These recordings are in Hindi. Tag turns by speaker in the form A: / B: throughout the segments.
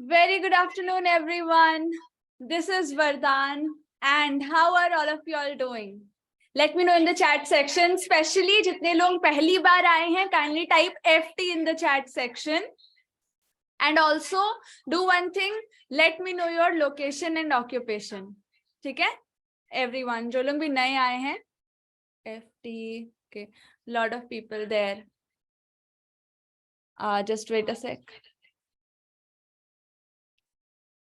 A: Very good afternoon, everyone. This is Vardhan, and how are all of you all doing? Let me know in the chat section, especially जितने लोग पहली बार आए हैं, kindly type FT in the chat section. And also do one thing, let me know your location and occupation. ठीक है? Everyone, जो लोग भी नए आए हैं, FT, okay, lot of people there. Just wait a sec.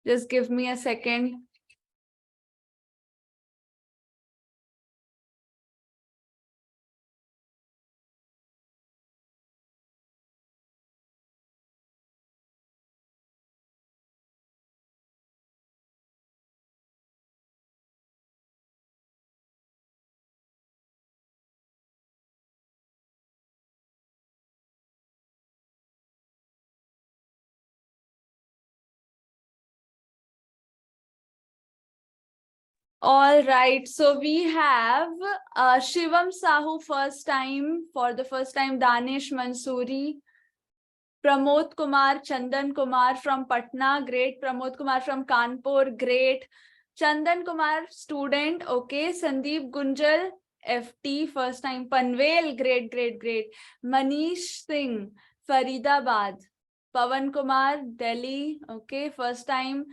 A: Just give me a second. All right, so we have Shivam Sahu first time, for the first time Danish Mansoori, Pramod Kumar, Chandan Kumar from Patna, great. Pramod Kumar from Kanpur, great. Chandan Kumar, student, okay. Sandeep Gunjal, FT, first time. Panvel, great, great, great. Manish Singh, Faridabad. Pavan Kumar, Delhi, okay, first time.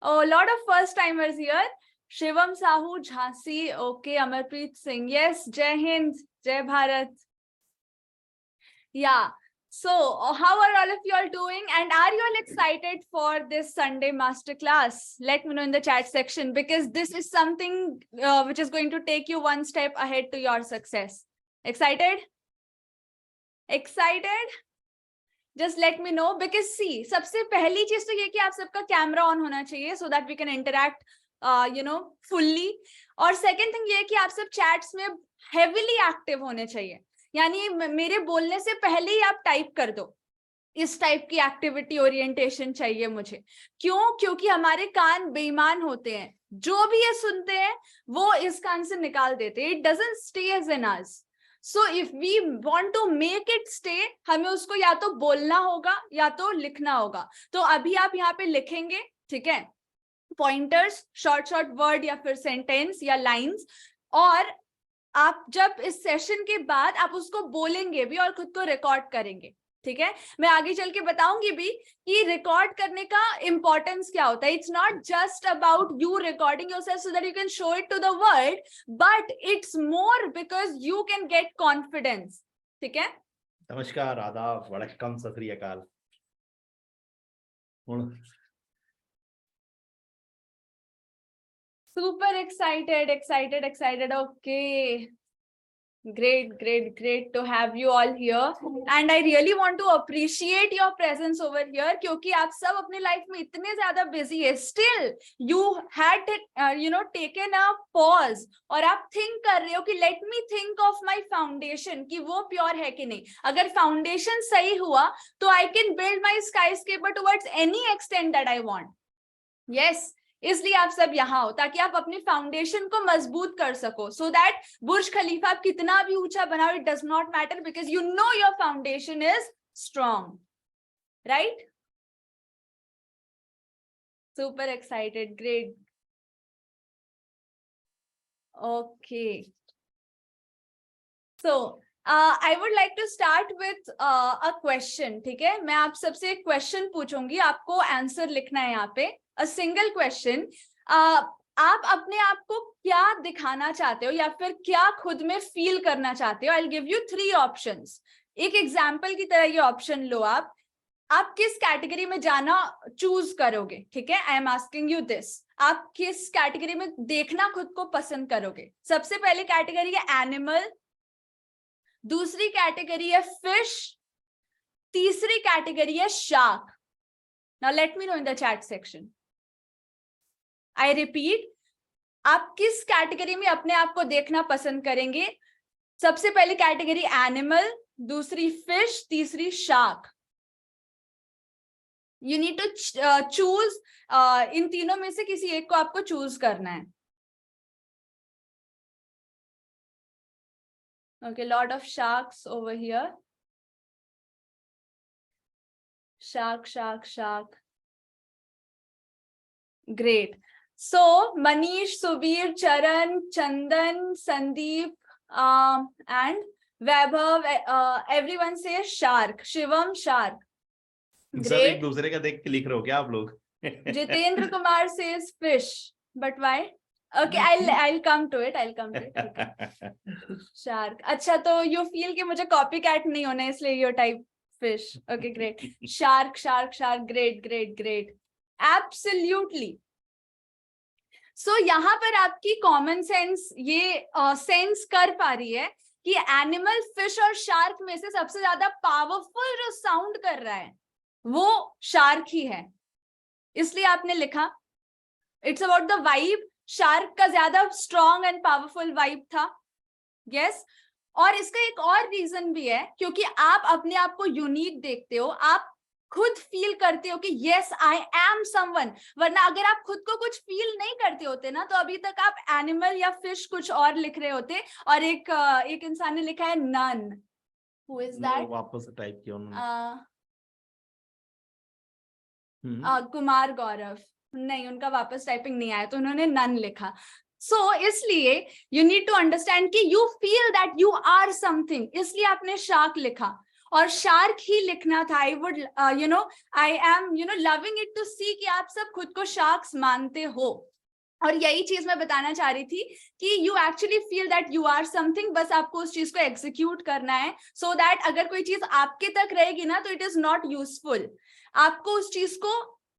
A: Oh, a lot of first timers here. Shivam Sahu, Jhansi, okay. Amarpreet Singh, yes. Jai Hind, Jai Bharat. Yeah. So, how are all of you all doing? And are you all excited for this Sunday masterclass? Let me know in the chat section, because this is something which is going to take you one step ahead to your success. Excited? Excited? Just let me know, because see, सबसे पहली चीज तो ये कि आप सबका कैमरा ऑन होना चाहिए, so that we can interact fully. और second thing ये है कि आप सब chats में heavily active होने चाहिए, यानी मेरे बोलने से पहले ही आप टाइप कर दो. इस टाइप की एक्टिविटी ओरिएंटेशन चाहिए मुझे. क्यों? क्योंकि हमारे कान बेईमान होते हैं, जो भी ये सुनते हैं वो इस कान से निकाल देते हैं. It doesn't stay in us. So if we want to make it stay, हमें उसको या तो बोलना होगा या तो लिखना होगा. तो अभी आप यहाँ पे लिखेंगे, ठीक है, पॉइंटर्स, शॉर्ट शॉर्ट वर्ड या फिर सेंटेंस या लाइंस, और आप जब इस सेशन के बाद आप उसको बोलेंगे भी और खुद को रिकॉर्ड करेंगे. ठीक है, मैं आगे चल के बताऊंगी भी कि रिकॉर्ड करने का इंपॉर्टेंस क्या होता है. It's not just about you recording yourself so that you can show it to the world, but it's more because you can get confidence. ठीक है,
B: नमस्कार, आदाब, वड़क्कम, सत श्री अकाल.
A: super excited. Okay, great to have you all here, and I really want to appreciate your presence over here, क्योंकि आप सब अपने लाइफ में इतने ज्यादा बिजी है. still you had taken a pause और आप think कर रहे हो कि let me think of my foundation, कि वो प्योर है कि नहीं. अगर फाउंडेशन सही हुआ तो I can build my skyscraper towards any extent that I want. yes, इसलिए आप सब यहाँ हो ताकि आप अपने फाउंडेशन को मजबूत कर सको, सो दैट बुर्ज खलीफा आप कितना भी ऊंचा बनाओ, it does not matter, because you know your foundation is strong. Right? Super excited, great. Okay, so I would like to start with a question. ठीक है, मैं आप सबसे एक क्वेश्चन पूछूंगी, आपको आंसर लिखना है यहाँ पे. A single question. आप अपने आप को क्या दिखाना चाहते हो या फिर क्या खुद में फील करना चाहते हो? I will give you 3 options. एक एग्जांपल की तरह ये ऑप्शन लो. आप किस कैटेगरी में जाना चूज करोगे? ठीक है, I am asking you this. आप किस कैटेगरी में देखना खुद को पसंद करोगे? सबसे पहले कैटेगरी है एनिमल, दूसरी कैटेगरी है फिश, तीसरी कैटेगरी है shark. Now let me no in the chat section. I repeat, आप किस कैटेगरी में अपने आप को देखना पसंद करेंगे? सबसे पहली कैटेगरी एनिमल, दूसरी फिश, तीसरी shark. You need to choose. इन तीनों में से किसी एक को आपको चूज करना है. Okay, lot of sharks over here. Shark. Great. So Manish, Subir, Charan, Chandan, Sandeep, and Vaibhav, everyone says shark. Shivam, shark.
B: सब एक
A: Great.
B: दूसरे का देख के लिख रहे हो क्या आप लोग?
A: Jitendra Kumar says fish. But why? Okay, I'll come to it. I'll come to it. Shark. अच्छा, तो you feel कि मुझे copycat नहीं होना है, इसलिए you type fish. Okay, great. Shark, shark, shark. Great, great, great. Absolutely. So यहाँ पर आपकी कॉमन सेंस ये सेंस कर पा रही है कि एनिमल, फिश और शार्क में से सबसे ज्यादा पावरफुल जो साउंड कर रहा है वो शार्क ही है, इसलिए आपने लिखा it's about the vibe. Shark का ज्यादा स्ट्रॉन्ग एंड पावरफुल वाइब था. यस. और इसका एक और रीजन भी है, क्योंकि आप अपने आप को यूनिक देखते हो, आप खुद फील करते हो कि यस आई एम समवन. वरना अगर आप खुद को कुछ फील नहीं करते होते ना, तो अभी तक आप एनिमल या फिश कुछ और लिख रहे होते. और एक इंसान ने लिखा है नन. Who is that?
B: वापस टाइप किया उन्होंने.
A: कुमार गौरव. नहीं, उनका वापस टाइपिंग नहीं आया, तो उन्होंने नन लिखा. सो इसलिए यू नीड टू अंडरस्टैंड कि you feel that you are something, इसलिए आपने शार्क लिखा. और शार्क ही लिखना था. I would I am loving it to see कि आप सब खुद को शार्क्स मानते हो. और यही चीज मैं बताना चाह रही थी कि you actually feel that you are something. बस आपको उस चीज को एग्जीक्यूट करना है, सो दैट अगर कोई चीज आपके तक रहेगी ना, तो इट इज नॉट यूजफुल. आपको उस चीज को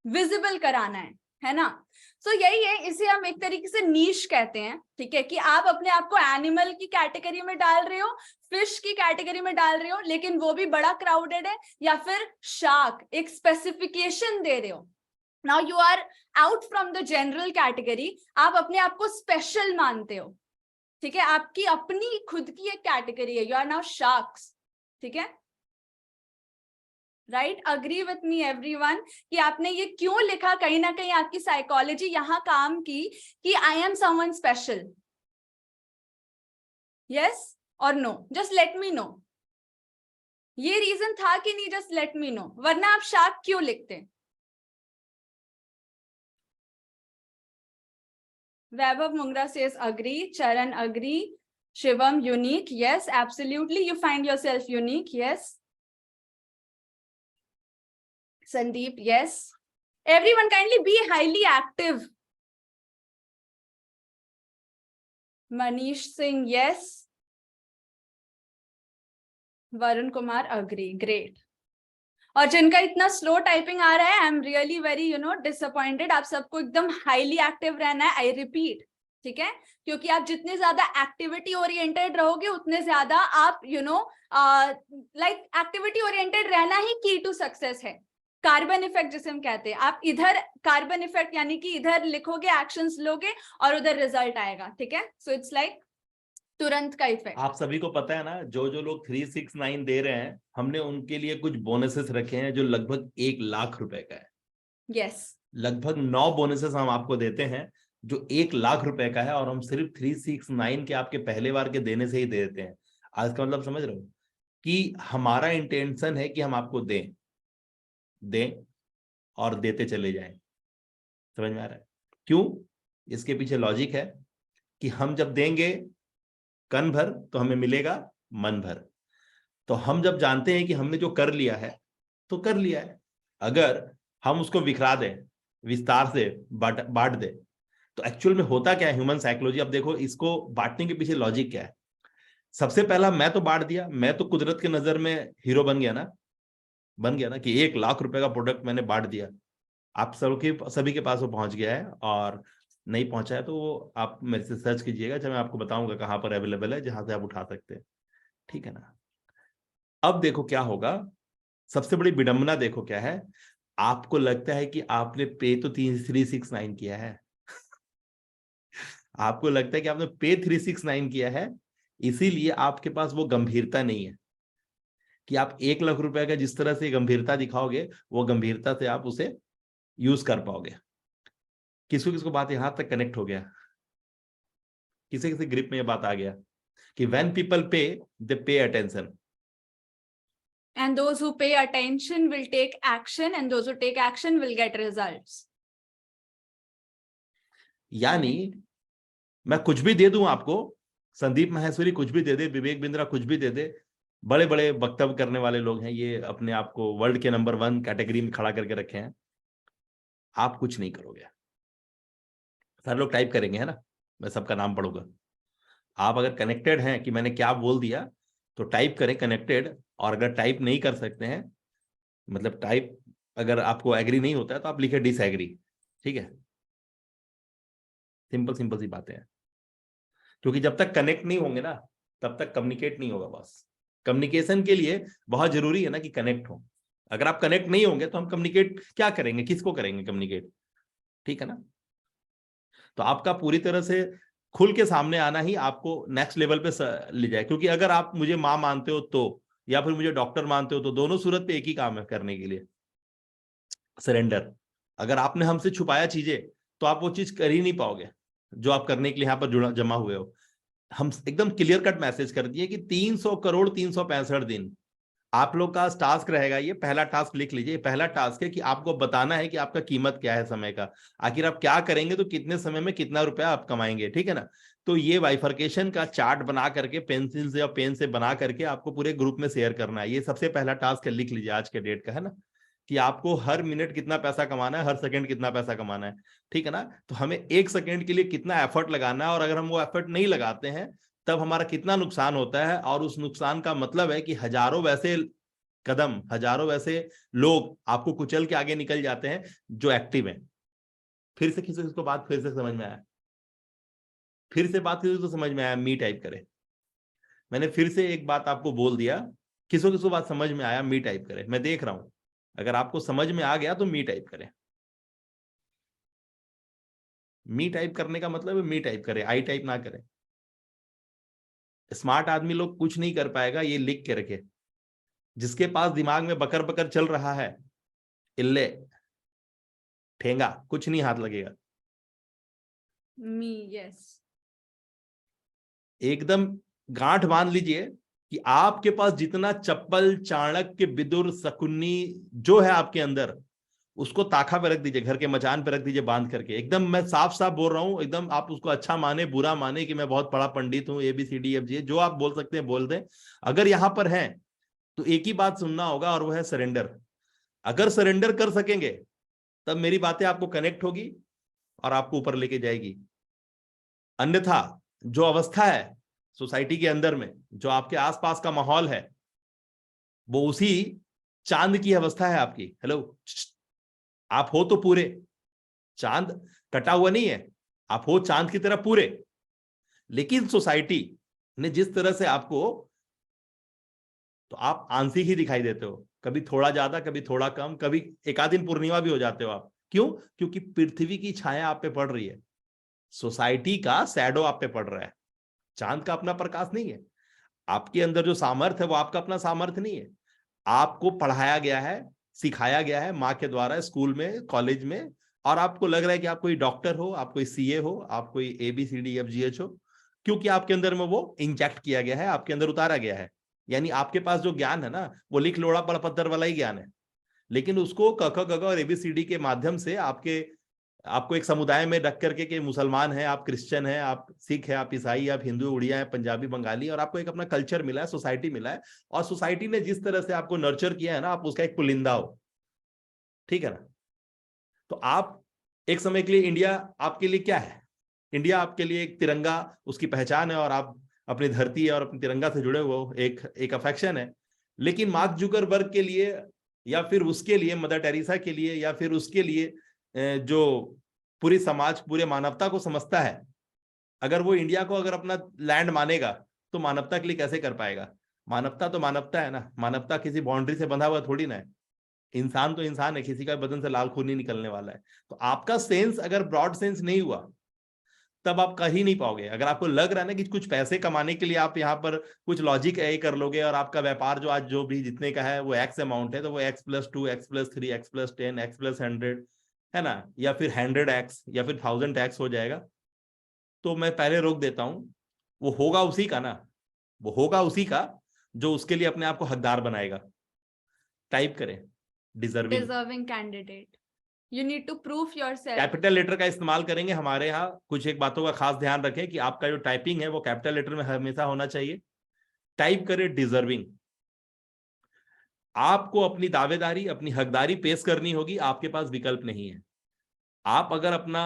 A: विजिबल कराना है ना. सो यही है, इसे हम एक तरीके से नीश कहते हैं. ठीक है, कि आप अपने आप को एनिमल की कैटेगरी में डाल रहे हो, फिश की कैटेगरी में डाल रहे हो, लेकिन वो भी बड़ा क्राउडेड है, या फिर शार्क, एक स्पेसिफिकेशन दे रहे हो. Now you are out from the general category. आप अपने आप को स्पेशल मानते हो. ठीक है, आपकी अपनी खुद की एक कैटेगरी है. You are now sharks. ठीक है, right. Agree with me everyone कि आपने ये क्यों लिखा. कहीं ना कहीं आपकी साइकोलॉजी यहां काम की कि I am someone special. Yes और no? Just let me know. ये रीजन था कि नहीं? Just let me know. वरना आप शार्क क्यों लिखते? वैभव मुंगरा says agree. Charan agree. Shivam unique. Yes, absolutely. You find yourself unique. Yes. Sandeep, yes. Everyone kindly be highly active. Manish Singh, yes. Varun Kumar agree. Great. और जिनका इतना स्लो टाइपिंग आ रहा है, I am really very disappointed. आप सबको एकदम हाईली एक्टिव रहना है. I repeat. ठीक है, क्योंकि आप जितने ज्यादा एक्टिविटी ओरिएंटेड रहोगे, उतने ज्यादा आप लाइक एक्टिविटी ओरिएंटेड रहना ही की टू सक्सेस है. कार्बन इफेक्ट जिसे हम कहते हैं. आप इधर कार्बन इफेक्ट यानी कि इधर लिखोगे, एक्शंस लोगे और उधर रिजल्ट आएगा. ठीक है, सो इट्स लाइक तुरंत का इफेक्ट.
B: आप सभी को पता है ना, जो जो लोग 369 दे रहे हैं, हमने उनके लिए कुछ बोनसेस रखे हैं जो लगभग 1 लाख रुपए का है.
A: यस,
B: लगभग 9 बोनसेस हम आपको देते हैं जो 1 लाख रुपए का है, और हम सिर्फ 369 के आपके पहले बार के देने से ही दे देते हैं. आज का मतलब समझ रहे हो कि हमारा इंटेंशन है कि हम आपको दें और देते चले जाएं. समझ में आ रहा है क्यों? इसके पीछे लॉजिक है कि हम जब देंगे कन भर तो हमें मिलेगा मन भर. तो हम जब जानते हैं कि हमने जो कर लिया है तो कर लिया है, अगर हम उसको बिखरा दें, विस्तार से बांट दें, तो एक्चुअल में होता क्या है ह्यूमन साइकोलॉजी. अब देखो, इसको बांटने के पीछे लॉजिक क्या है. सबसे पहला, मैं तो बांट दिया, मैं तो कुदरत के नजर में हीरो बन गया ना कि 1 लाख रुपए का प्रोडक्ट मैंने बांट दिया. आप सभी के पास वो पहुंच गया है, और नहीं पहुंचा है तो वो आप मेरे से सर्च कीजिएगा, जब मैं आपको बताऊंगा कहां पर अवेलेबल है, जहां से आप उठा सकते हैं. ठीक है ना. अब देखो क्या होगा. सबसे बड़ी विडंबना देखो क्या है. आपको लगता है कि आपने पे तो 369 किया है. आपको लगता है कि आपने पे 369 किया है, इसीलिए आपके पास वो गंभीरता नहीं है कि आप 1 लाख रुपए का जिस तरह से गंभीरता दिखाओगे, वो गंभीरता से आप उसे यूज कर पाओगे. किसको बात यहां तक कनेक्ट हो गया? किसी ग्रिप में ये बात आ गया कि when people pay, they pay attention.
A: And those who pay attention will take action, and those who take action will get results.
B: यानी मैं कुछ भी दे दूं आपको, संदीप माहेश्वरी कुछ भी दे दे, विवेक बिंद्रा कुछ भी दे दे, बड़े बड़े वक्तव्य करने वाले लोग हैं, ये अपने आप को वर्ल्ड के नंबर 1 कैटेगरी में खड़ा करके रखे हैं, आप कुछ नहीं करोगे। सारे लोग टाइप करेंगे, है ना, मैं सबका नाम पढ़ूंगा। आप अगर कनेक्टेड हैं कि मैंने क्या बोल दिया तो टाइप करें कनेक्टेड, और अगर टाइप नहीं कर सकते हैं, मतलब टाइप अगर आपको एग्री नहीं होता है तो आप लिखे डिसएग्री। ठीक है, सिंपल सिंपल सी बातें हैं, क्योंकि जब तक कनेक्ट नहीं होंगे ना तब तक कम्युनिकेट नहीं होगा। बस कम्युनिकेशन के लिए बहुत जरूरी है ना कि कनेक्ट हो। अगर आप कनेक्ट नहीं होंगे तो हम कम्युनिकेट क्या करेंगे, किसको करेंगे कम्युनिकेट? ठीक है ना। तो आपका पूरी तरह से खुल के सामने आना ही आपको नेक्स्ट लेवल पे ले जाए, क्योंकि अगर आप मुझे माँ मानते हो तो, या फिर मुझे डॉक्टर मानते हो तो, दोनों सूरत पे एक ही काम है करने के लिए, सरेंडर। अगर आपने हमसे छुपाया चीजें तो आप वो चीज कर ही नहीं पाओगे जो आप करने के लिए यहाँ पर जुड़ा जमा हुए हो। हम एकदम क्लियर कट मैसेज कर दिए कि 300 करोड़ 365 दिन आप लोग का टास्क रहेगा। ये पहला टास्क लिख लीजिए, पहला टास्क है कि आपको बताना है कि आपका कीमत क्या है समय का, आखिर आप क्या करेंगे तो कितने समय में कितना रुपया आप कमाएंगे। ठीक है ना। तो ये बाइफर्केशन का चार्ट बना करके पेंसिल से या पेन से बना करके आपको पूरे ग्रुप में शेयर करना है। ये सबसे पहला टास्क है, लिख लीजिए आज के डेट का, है ना, कि आपको हर मिनट कितना पैसा कमाना है, हर सेकंड कितना पैसा कमाना है। ठीक है ना। तो हमें एक सेकंड के लिए कितना एफर्ट लगाना है, और अगर हम वो एफर्ट नहीं लगाते हैं तब हमारा कितना नुकसान होता है, और उस नुकसान का मतलब है कि हजारों वैसे कदम, हजारों वैसे लोग आपको कुचल के आगे निकल जाते हैं जो एक्टिव हैं। फिर से किसी को बात फिर से समझ में आया, फिर से बात किसी को समझ में आया, मी टाइप करे। मैंने फिर से एक बात आपको बोल दिया, किसी किसी बात समझ में आया, मी टाइप करे। मैं देख रहा हूं, अगर आपको समझ में आ गया तो मी टाइप करें। मी टाइप करने का मतलब है मी टाइप करे, आई टाइप ना करें। स्मार्ट आदमी लोग कुछ नहीं कर पाएगा, ये लिख के रखे। जिसके पास दिमाग में बकर बकर चल रहा है, इल्ले ठेंगा, कुछ नहीं हाथ लगेगा।
A: मी, यस।
B: एकदम गांठ बांध लीजिए कि आपके पास जितना चप्पल, चाणक्य, विदुर, शकुनी जो है आपके अंदर, उसको ताखा पे रख दीजिए, घर के मचान पे रख दीजिए बांध करके। एकदम मैं साफ साफ बोल रहा हूं, एकदम आप उसको अच्छा माने बुरा माने कि मैं बहुत बड़ा पंडित हूं, ABCDFG, जो आप बोल सकते हैं बोल दें। अगर यहां पर है तो एक ही बात सुनना होगा, और वो है सरेंडर। अगर सरेंडर कर सकेंगे तब मेरी बातें आपको कनेक्ट होगी और आपको ऊपर लेके जाएगी। अन्यथा जो अवस्था है सोसाइटी के अंदर में, जो आपके आसपास का माहौल है, वो उसी चांद की अवस्था है आपकी। हेलो, आप हो तो पूरे, चांद कटा हुआ नहीं है, आप हो चांद की तरह पूरे। लेकिन सोसाइटी ने जिस तरह से आपको, तो आप आंशिक ही दिखाई देते हो, कभी थोड़ा ज्यादा, कभी थोड़ा कम, कभी एक आध दिन पूर्णिमा भी हो जाते हो आप। क्यों? क्योंकि पृथ्वी की छाया आप पे पड़ रही है, सोसाइटी का शैडो आप पे पड़ रहा है, चांद का अपना प्रकाश नहीं है। आपके अंदर जो सामर्थ्य है वो आपका अपना सामर्थ्य नहीं है। आपको पढ़ाया गया है, सिखाया गया है माँ के द्वारा, स्कूल में, कॉलेज में, और आपको लग रहा है कि आप कोई डॉक्टर हो, आप कोई CA हो, आप कोई ABCDFGH हो, क्योंकि आपके अंदर में वो इंजेक्ट किया गया है, आपके अंदर उतारा गया है। यानी आपके पास जो ज्ञान है ना, वो लिख लोड़ा पढ़ पत्थर वाला ही ज्ञान है, लेकिन उसको क ख ग घ और ABCD के माध्यम से आपको एक समुदाय में रख करके कि मुसलमान है, आप क्रिश्चियन है, आप सिख है, आप ईसाई, आप हिंदू, उड़िया है, पंजाबी, बंगाली, और आपको एक अपना कल्चर मिला है, सोसाइटी मिला है, और सोसाइटी ने जिस तरह से आपको नर्चर किया है ना, आप उसका एक पुलिंदा हो। ठीक है ना। तो आप एक समय के लिए, इंडिया आपके लिए क्या है? इंडिया आपके लिए एक तिरंगा, उसकी पहचान है, और आप अपनी धरती और अपने तिरंगा से जुड़े हुए एक अफेक्शन है। लेकिन मार्क जुकरबर्ग के लिए, या फिर उसके लिए, मदर टेरेसा के लिए, या फिर उसके लिए जो पूरी समाज, पूरे मानवता को समझता है, अगर वो इंडिया को अगर अपना लैंड मानेगा तो मानवता के लिए कैसे कर पाएगा? मानवता तो मानवता है ना, मानवता किसी बाउंड्री से बंधा हुआ थोड़ी ना है। इंसान तो इंसान है, किसी का बदन से लाल खून नहीं निकलने वाला है। तो आपका सेंस अगर ब्रॉड सेंस नहीं हुआ तब आप कर ही नहीं पाओगे। अगर आपको लग रहा है ना कि कुछ पैसे कमाने के लिए आप यहाँ पर कुछ लॉजिक ए कर लोगे, और आपका व्यापार जो आज जो भी जितने का है वो X अमाउंट है, तो वो X+2, X+3, X+10, X+100 है ना, या फिर 100X या फिर 1000X हो जाएगा, तो मैं पहले रोक देता हूं। वो होगा उसी का ना, वो होगा उसी का जो उसके लिए अपने आप को हकदार बनाएगा। टाइप करें deserving,
A: deserving candidate. You need to prove yourself.
B: Capital letter का इस्तेमाल करेंगे। हमारे यहाँ कुछ एक बातों का खास ध्यान रखें कि आपका जो टाइपिंग है वो कैपिटल लेटर में हमेशा होना चाहिए। टाइप करें डिजर्विंग। आपको अपनी दावेदारी, अपनी हकदारी पेश करनी होगी, आपके पास विकल्प नहीं है। आप अगर अपना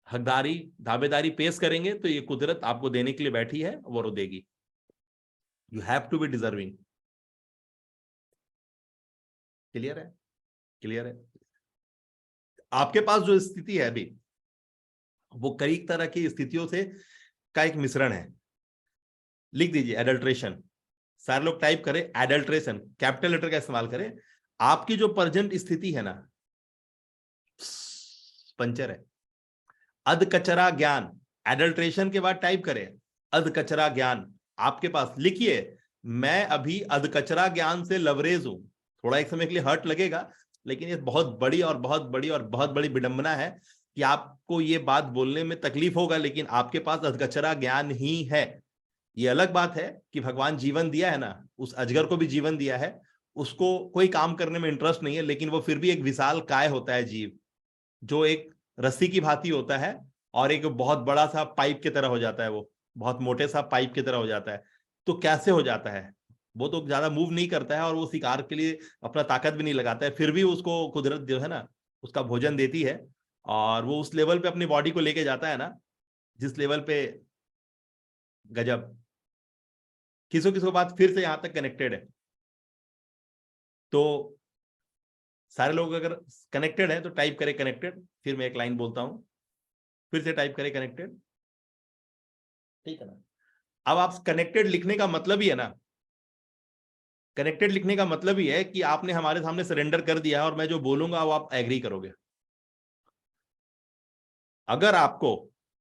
B: हकदारी, दावेदारी पेश करेंगे तो ये कुदरत आपको देने के लिए बैठी है, वो देगी। You have to be deserving. Clear है? क्लियर है? आपके पास जो स्थिति है अभी, वो कई तरह की स्थितियों से का एक मिश्रण है। लिख दीजिए एडल्ट्रेशन। सारे लोग टाइप करें एडल्ट्रेशन, कैपिटल लेटर का इस्तेमाल करें। आपकी जो प्रेजेंट स्थिति है ना, पंचर है। अधकचरा ज्ञान, एडल्ट्रेशन के बाद टाइप करें अधकचरा ज्ञान। आपके पास लिखिए मैं अभी अधकचरा ज्ञान से लवरेज हूं। थोड़ा एक समय के लिए हर्ट लगेगा, लेकिन ये बहुत बड़ी और बहुत बड़ी और बहुत बड़ी विडंबना है कि आपको ये बात बोलने में तकलीफ होगा, लेकिन आपके पास अधकचरा ज्ञान ही है। ये अलग बात है कि भगवान जीवन दिया है ना, उस अजगर को भी जीवन दिया है, उसको कोई काम करने में इंटरेस्ट नहीं है, लेकिन वो फिर भी एक विशाल काय होता है जीव, जो एक रस्सी की भांति होता है और एक बहुत बड़ा सा पाइप की तरह हो जाता है। वो बहुत मोटे सा पाइप की तरह हो जाता है। तो कैसे हो जाता है? वो तो ज्यादा मूव नहीं करता है और वो शिकार के लिए अपना ताकत भी नहीं लगाता है, फिर भी उसको कुदरत जो है ना उसका भोजन देती है और वो उस लेवल पे अपनी बॉडी को लेके जाता है ना, जिस लेवल पे गजब। किसो किसो बात फिर से यहां तक कनेक्टेड है? तो सारे लोग अगर कनेक्टेड है तो टाइप करें कनेक्टेड। फिर मैं एक लाइन बोलता हूं, फिर से टाइप करें कनेक्टेड। ठीक है ना? अब आप कनेक्टेड लिखने का मतलब ही है ना, कनेक्टेड लिखने का मतलब ही है कि आपने हमारे सामने सरेंडर कर दिया है और मैं जो बोलूंगा वो आप एग्री करोगे। अगर आपको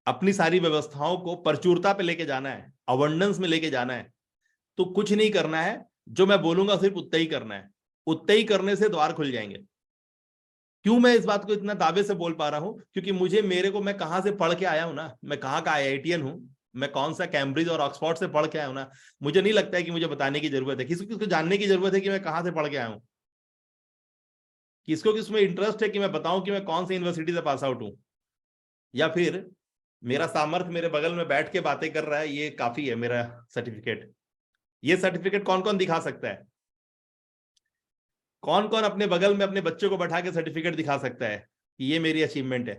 B: अपनी सारी व्यवस्थाओं को प्रचुरता पे लेके जाना है, अबंडेंस में लेके जाना है, तो कुछ नहीं करना है, जो मैं बोलूंगा सिर्फ उतना ही करना है। उतना ही करने से द्वार खुल जाएंगे। क्यों मैं इस बात को इतना दावे से बोल पा रहा हूं? क्योंकि मैं कहां से पढ़ के आया हूं ना, मैं कहां का IITian हूं, मैं कौन सा कैम्ब्रिज और ऑक्सफोर्ड से पढ़ के आया हूं ना। मुझे नहीं लगता है कि मुझे बताने की जरूरत है, किसी किसको जानने की जरूरत है कि मैं कहां से पढ़ के आया हूं। किसको किसमें इंटरेस्ट है कि मैं बताऊं कि मैं कौन सी यूनिवर्सिटी से पास आउट हूं, या फिर मेरा सामर्थ्य मेरे बगल में बैठ के बातें कर रहा है, ये काफी है मेरा सर्टिफिकेट। ये सर्टिफिकेट कौन कौन दिखा सकता है? कौन कौन अपने बगल में अपने बच्चों को बैठा के सर्टिफिकेट दिखा सकता है कि ये मेरी अचीवमेंट है?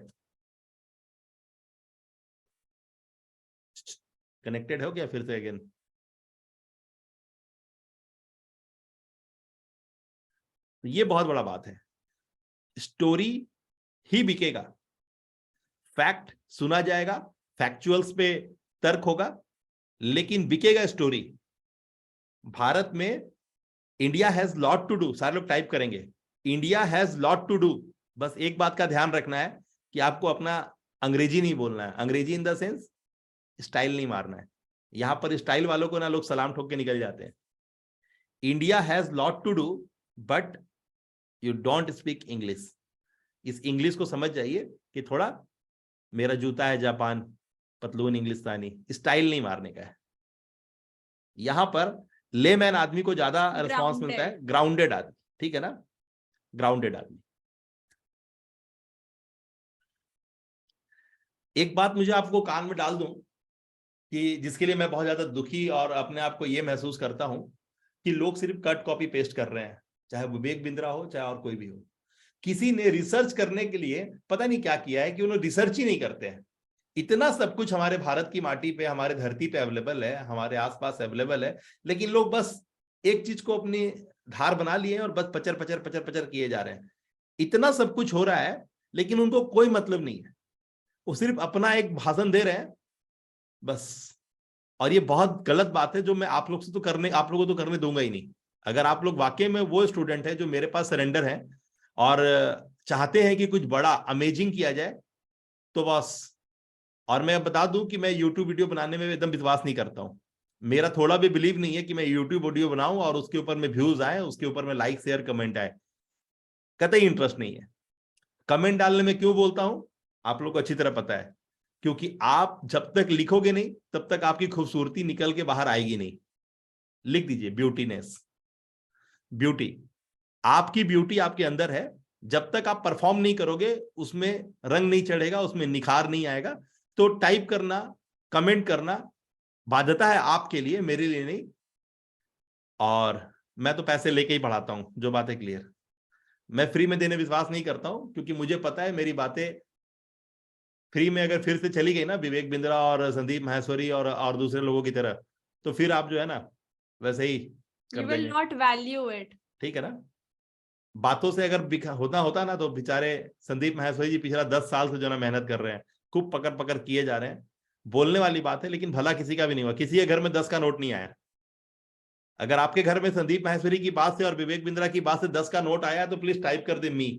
B: कनेक्टेड हो क्या? फिर से अगेन ये बहुत बड़ा बात है। स्टोरी ही बिकेगा, फैक्ट सुना जाएगा, फैक्चुअल्स पे तर्क होगा, लेकिन बिकेगा स्टोरी। भारत में India has lot to do. सारे लोग टाइप करेंगे India has lot to do. बस एक बात का ध्यान रखना है कि आपको अपना अंग्रेजी नहीं बोलना है। अंग्रेजी इन द सेंस स्टाइल नहीं मारना है। यहां पर स्टाइल वालों को ना लोग सलाम ठोक के निकल जाते हैं। India has lot to do but you don't speak English. इस इंग्लिश को समझ जाइए कि थोड़ा मेरा जूता है जापान, पतलून इंग्लिस्तानी, स्टाइल नहीं मारने का है। यहां पर लेमैन आदमी को ज्यादा रिस्पॉन्स मिलता है, ग्राउंडेड आदमी। ठीक है ना? ग्राउंडेड आदमी। एक बात मुझे आपको कान में डाल दूं कि जिसके लिए मैं बहुत ज्यादा दुखी और अपने आप को यह महसूस करता हूं कि लोग सिर्फ कट कॉपी पेस्ट कर रहे हैं, चाहे विवेक बिंद्रा हो चाहे और कोई भी हो। किसी ने रिसर्च करने के लिए पता नहीं क्या किया है कि उन्होंने रिसर्च ही नहीं करते हैं। इतना सब कुछ हमारे भारत की माटी पे, हमारे धरती पे अवेलेबल है, हमारे आसपास अवेलेबल है, लेकिन लोग बस एक चीज को अपनी धार बना लिए और बस पचर पचर पचर पचर किए जा रहे हैं। इतना सब कुछ हो रहा है लेकिन उनको कोई मतलब नहीं है। वो सिर्फ अपना एक भाषण दे रहे हैं बस। और ये बहुत गलत बात है जो मैं आप लोगों को तो करने दूंगा ही नहीं। अगर आप लोग वाकई में वो स्टूडेंट है जो मेरे पास सरेंडर है और चाहते हैं कि कुछ बड़ा अमेजिंग किया जाए, तो बस। और मैं बता दूं कि मैं यूट्यूब वीडियो बनाने में एकदम विश्वास नहीं करता हूं। मेरा थोड़ा भी बिलीव नहीं है कि मैं यूट्यूब वीडियो बनाऊं और उसके ऊपर में व्यूज आए, उसके ऊपर में लाइक शेयर कमेंट आए। कतई इंटरेस्ट नहीं है। कमेंट डालने में क्यों बोलता हूं आप लोग को अच्छी तरह पता है, क्योंकि आप जब तक लिखोगे नहीं तब तक आपकी खूबसूरती निकल के बाहर आएगी नहीं। लिख दीजिए ब्यूटीनेस। ब्यूटी, आपकी ब्यूटी आपके अंदर है, जब तक आप परफॉर्म नहीं करोगे उसमें रंग नहीं चढ़ेगा, उसमें निखार नहीं आएगा। तो टाइप करना, कमेंट करना बाध्यता है आपके लिए, मेरे लिए नहीं। और मैं तो पैसे लेके ही पढ़ाता हूं, जो बात है क्लियर। मैं फ्री में देने विश्वास नहीं करता हूं, क्योंकि मुझे पता है मेरी बातें फ्री में अगर फिर से चली गई ना विवेक बिंद्रा और संदीप माहेश्वरी और दूसरे लोगों की तरह, तो फिर आप जो है ना वैसे ही कर
A: You will
B: देंगे।
A: not value it.
B: ठीक है ना। बातों से अगर होता ना, तो बेचारे संदीप माहेश्वरी जी पिछला 10 साल से जो ना मेहनत कर रहे हैं, खूब पकड़ पकड़ किए जा रहे हैं। बोलने वाली बात है, लेकिन भला किसी का भी नहीं हुआ। किसी के घर में 10 का नोट नहीं आया। अगर आपके घर में संदीप माहेश्वरी की बात से और विवेक बिंद्रा की बात से 10 का नोट आया, तो प्लीज टाइप कर दे मी,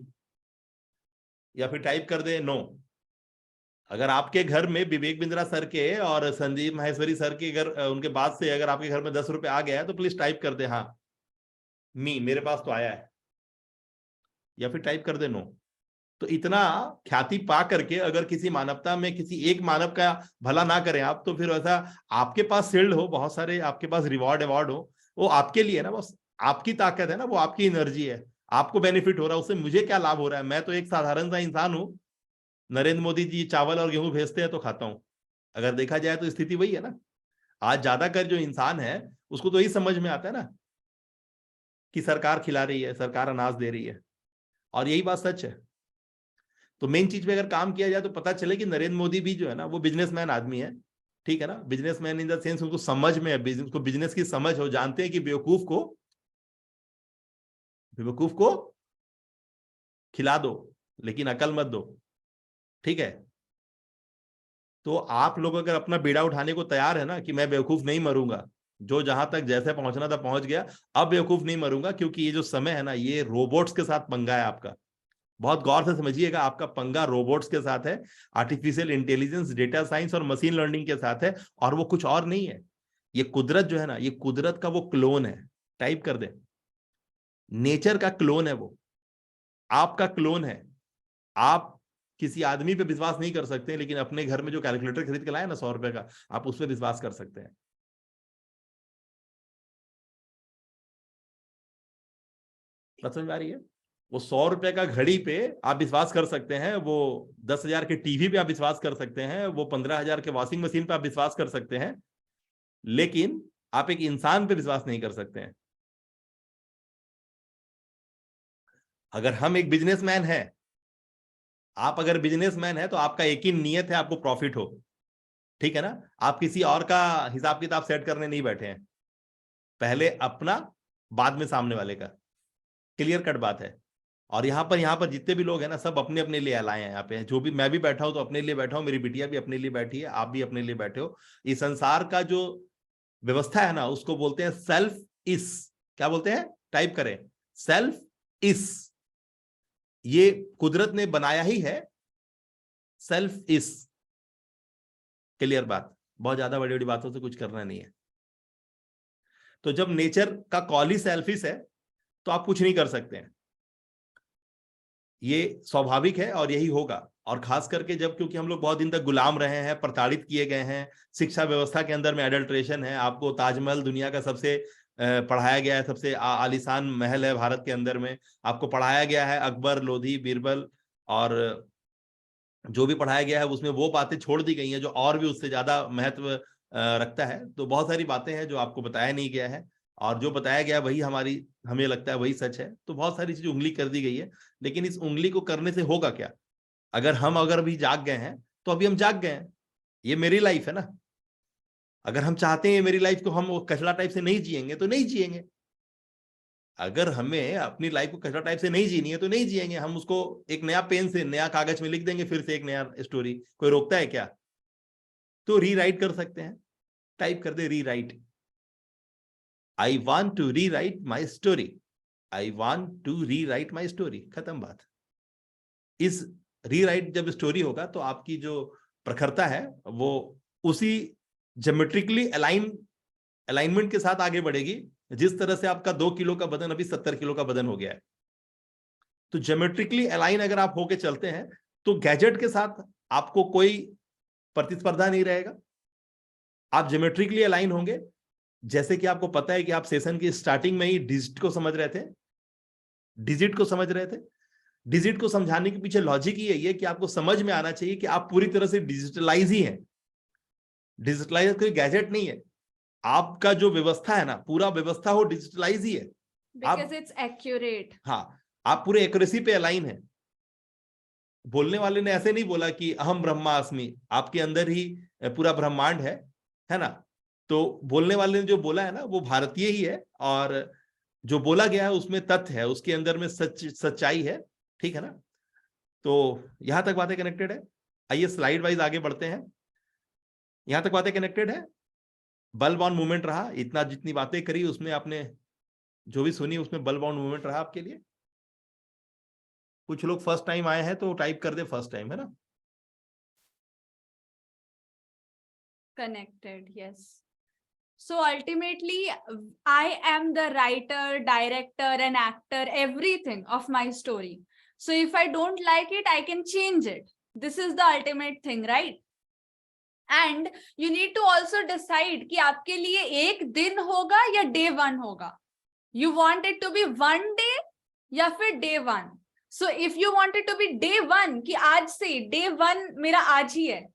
B: या फिर टाइप कर दे नो। अगर आपके घर में विवेक बिंद्रा सर के और संदीप माहेश्वरी सर के अगर उनके बाद से अगर आपके घर में 10 रुपए आ गया है, तो प्लीज टाइप कर दे हाँ मी, मेरे पास तो आया है, या फिर टाइप कर दे नो। तो इतना ख्याति पा करके अगर किसी मानवता में किसी एक मानव का भला ना करें आप, तो फिर ऐसा आपके पास शील्ड हो बहुत सारे, आपके पास रिवॉर्ड अवार्ड हो, वो आपके लिए ना, बस आपकी ताकत है ना, वो आपकी एनर्जी है, आपको बेनिफिट हो रहा है उससे, मुझे क्या लाभ हो रहा है। मैं तो एक साधारण सा इंसान हूं। नरेंद्र मोदी जी चावल और गेहूं भेजते हैं तो खाता हूं। अगर देखा जाए तो स्थिति वही है ना। आज ज्यादातर जो इंसान है उसको तो यही समझ में आता है ना कि सरकार खिला रही है, सरकार अनाज दे रही है, और यही बात सच है। तो मेन चीज पे अगर काम किया जाए तो पता चले कि नरेंद्र मोदी भी जो है ना वो बिजनेसमैन आदमी है। ठीक है ना, बिजनेसमैन इन द सेंस उनको समझ में है, बिजनेस की समझ हो, जानते हैं कि बेवकूफ को खिला दो लेकिन अकल मत दो। ठीक है। तो आप लोग अगर अपना बीड़ा उठाने को तैयार है ना कि मैं बेवकूफ नहीं मरूंगा, जो जहां तक जैसे पहुंचना था पहुंच गया, अब बेवकूफ नहीं मरूंगा, क्योंकि ये जो समय है ना ये रोबोट्स के साथ पंगा है आपका। बहुत गौर से समझिएगा, आपका पंगा रोबोट्स के साथ है, आर्टिफिशियल इंटेलिजेंस, डेटा साइंस और मशीन लर्निंग के साथ है, और वो कुछ और नहीं है। ये कुदरत जो है ना, ये कुदरत का वो क्लोन है। टाइप कर दे, नेचर का क्लोन है वो, आपका क्लोन है। आप किसी आदमी पे विश्वास नहीं कर सकते, लेकिन अपने घर में जो कैलकुलेटर खरीद के लाए ना 100 रुपए का, आप उस पर विश्वास कर सकते हैं। बात समझ में आ रही है? वो 100 रुपए का घड़ी पे आप विश्वास कर सकते हैं, वो 10,000 के टीवी पे आप विश्वास कर सकते हैं, वो 15,000 के वॉशिंग मशीन पे आप विश्वास कर सकते हैं, लेकिन आप एक इंसान पे विश्वास नहीं कर सकते हैं। अगर हम एक बिजनेसमैन है, आप अगर बिजनेसमैन है तो आपका एक ही नियत है, आपको प्रॉफिट हो। ठीक है ना। आप किसी और का हिसाब किताब सेट करने नहीं बैठे हैं, पहले अपना बाद में सामने वाले का। क्लियर कट बात है। और यहाँ पर जितने भी लोग हैं ना, सब अपने अपने लिए लाए हैं यहाँ पे। जो भी मैं भी बैठा हूं तो अपने लिए बैठा हूं, मेरी बिटिया भी अपने लिए बैठी है, आप भी अपने लिए बैठे हो। इस संसार का जो व्यवस्था है ना उसको बोलते हैं सेल्फ इस। क्या बोलते हैं? टाइप करें, सेल्फ इस। ये कुदरत ने बनाया ही है, सेल्फ इस। क्लियर बात। बहुत ज्यादा बड़ी बड़ी बातों से कुछ करना नहीं है। तो जब नेचर का कॉल ही सेल्फिश है तो आप कुछ नहीं कर सकते हैं। ये स्वाभाविक है और यही होगा। और खास करके जब, क्योंकि हम लोग बहुत दिन तक गुलाम रहे हैं, प्रताड़ित किए गए हैं, शिक्षा व्यवस्था के अंदर में एडल्ट्रेशन है। आपको ताजमहल दुनिया का सबसे पढ़ाया गया है, सबसे आलीशान महल है भारत के अंदर में, आपको पढ़ाया गया है अकबर, लोधी, बीरबल, और जो भी पढ़ाया गया है उसमें वो बातें छोड़ दी गई हैं जो और भी उससे ज्यादा महत्व रखता है। तो बहुत सारी बातें हैं जो आपको बताया नहीं गया है, और जो बताया गया वही हमारी, हमें लगता है वही सच है। तो बहुत सारी चीजें उंगली कर दी गई है, लेकिन इस उंगली को करने से होगा क्या? अगर भी जाग गए हैं तो अभी हम जाग गए हैं, ये मेरी लाइफ है ना। अगर हम चाहते हैं मेरी लाइफ को हम वो कचरा टाइप से नहीं जिएंगे तो नहीं जिएंगे। अगर हमें अपनी लाइफ को कचरा टाइप से नहीं जीनी है तो नहीं जिएंगे। हम उसको एक नया पेन से नया कागज में लिख देंगे, फिर से एक नया स्टोरी। कोई रोकता है क्या? तो रीराइट कर सकते हैं। टाइप कर दे rewrite, I want to rewrite my story, I want to rewrite my story. खत्म बात। इस रीराइट जब स्टोरी होगा तो आपकी जो प्रखरता है वो उसी ज्योमेट्रिकली अलाइनमेंट के साथ आगे बढ़ेगी, जिस तरह से आपका 2 किलो का बदन अभी 70 किलो का बदन हो गया है। तो ज्योमेट्रिकली अलाइन अगर आप होके चलते हैं तो गैजेट के साथ आपको कोई प्रतिस्पर्धा नहीं रहेगा। आप ज्योमेट्रिकली अलाइन होंगे। जैसे कि आपको पता है कि आप सेशन की स्टार्टिंग में ही डिजिट को समझ रहे थे, डिजिट को समझाने के पीछे लॉजिक ही यही है कि आपको समझ में आना चाहिए कि आप पूरी तरह से डिजिटलाइज ही हैं। डिजिटलाइज कोई गैजेट नहीं है, आपका जो व्यवस्था है ना, पूरा व्यवस्था हो डिजिटलाइज ही है।
A: Because it's accurate.
B: हाँ, आप पूरे एक्यूरेसी पे अलाइन है। बोलने वाले ने ऐसे नहीं बोला कि अहम ब्रह्मास्मि, आपके अंदर ही पूरा ब्रह्मांड है ना। तो बोलने वाले ने जो बोला है ना वो भारतीय ही है, और जो बोला गया है उसमें तथ्य है, उसके अंदर में सच्चाई है, ठीक है ना। तो यहां तक बातें कनेक्टेड है। आइए स्लाइड वाइज आगे बढ़ते हैं। यहां तक बातें कनेक्टेड है। बल्ब ऑन मूवमेंट रहा, इतना जितनी बातें करी उसमें आपने जो भी सुनी उसमें बल्ब ऑन मूवमेंट रहा आपके लिए। कुछ लोग फर्स्ट टाइम आए हैं तो टाइप कर दे फर्स्ट टाइम, है ना।
A: Connected, yes. So ultimately, I am the writer, director, and actor, everything of my story. So if I don't like it, I can change it. This is the ultimate thing, right? And you need to also decide कि आपके लिए एक दिन होगा या day one होगा. You want it to be one day या फिर day one. So if you want it to be day one, कि आज से day one मेरा आज ही है,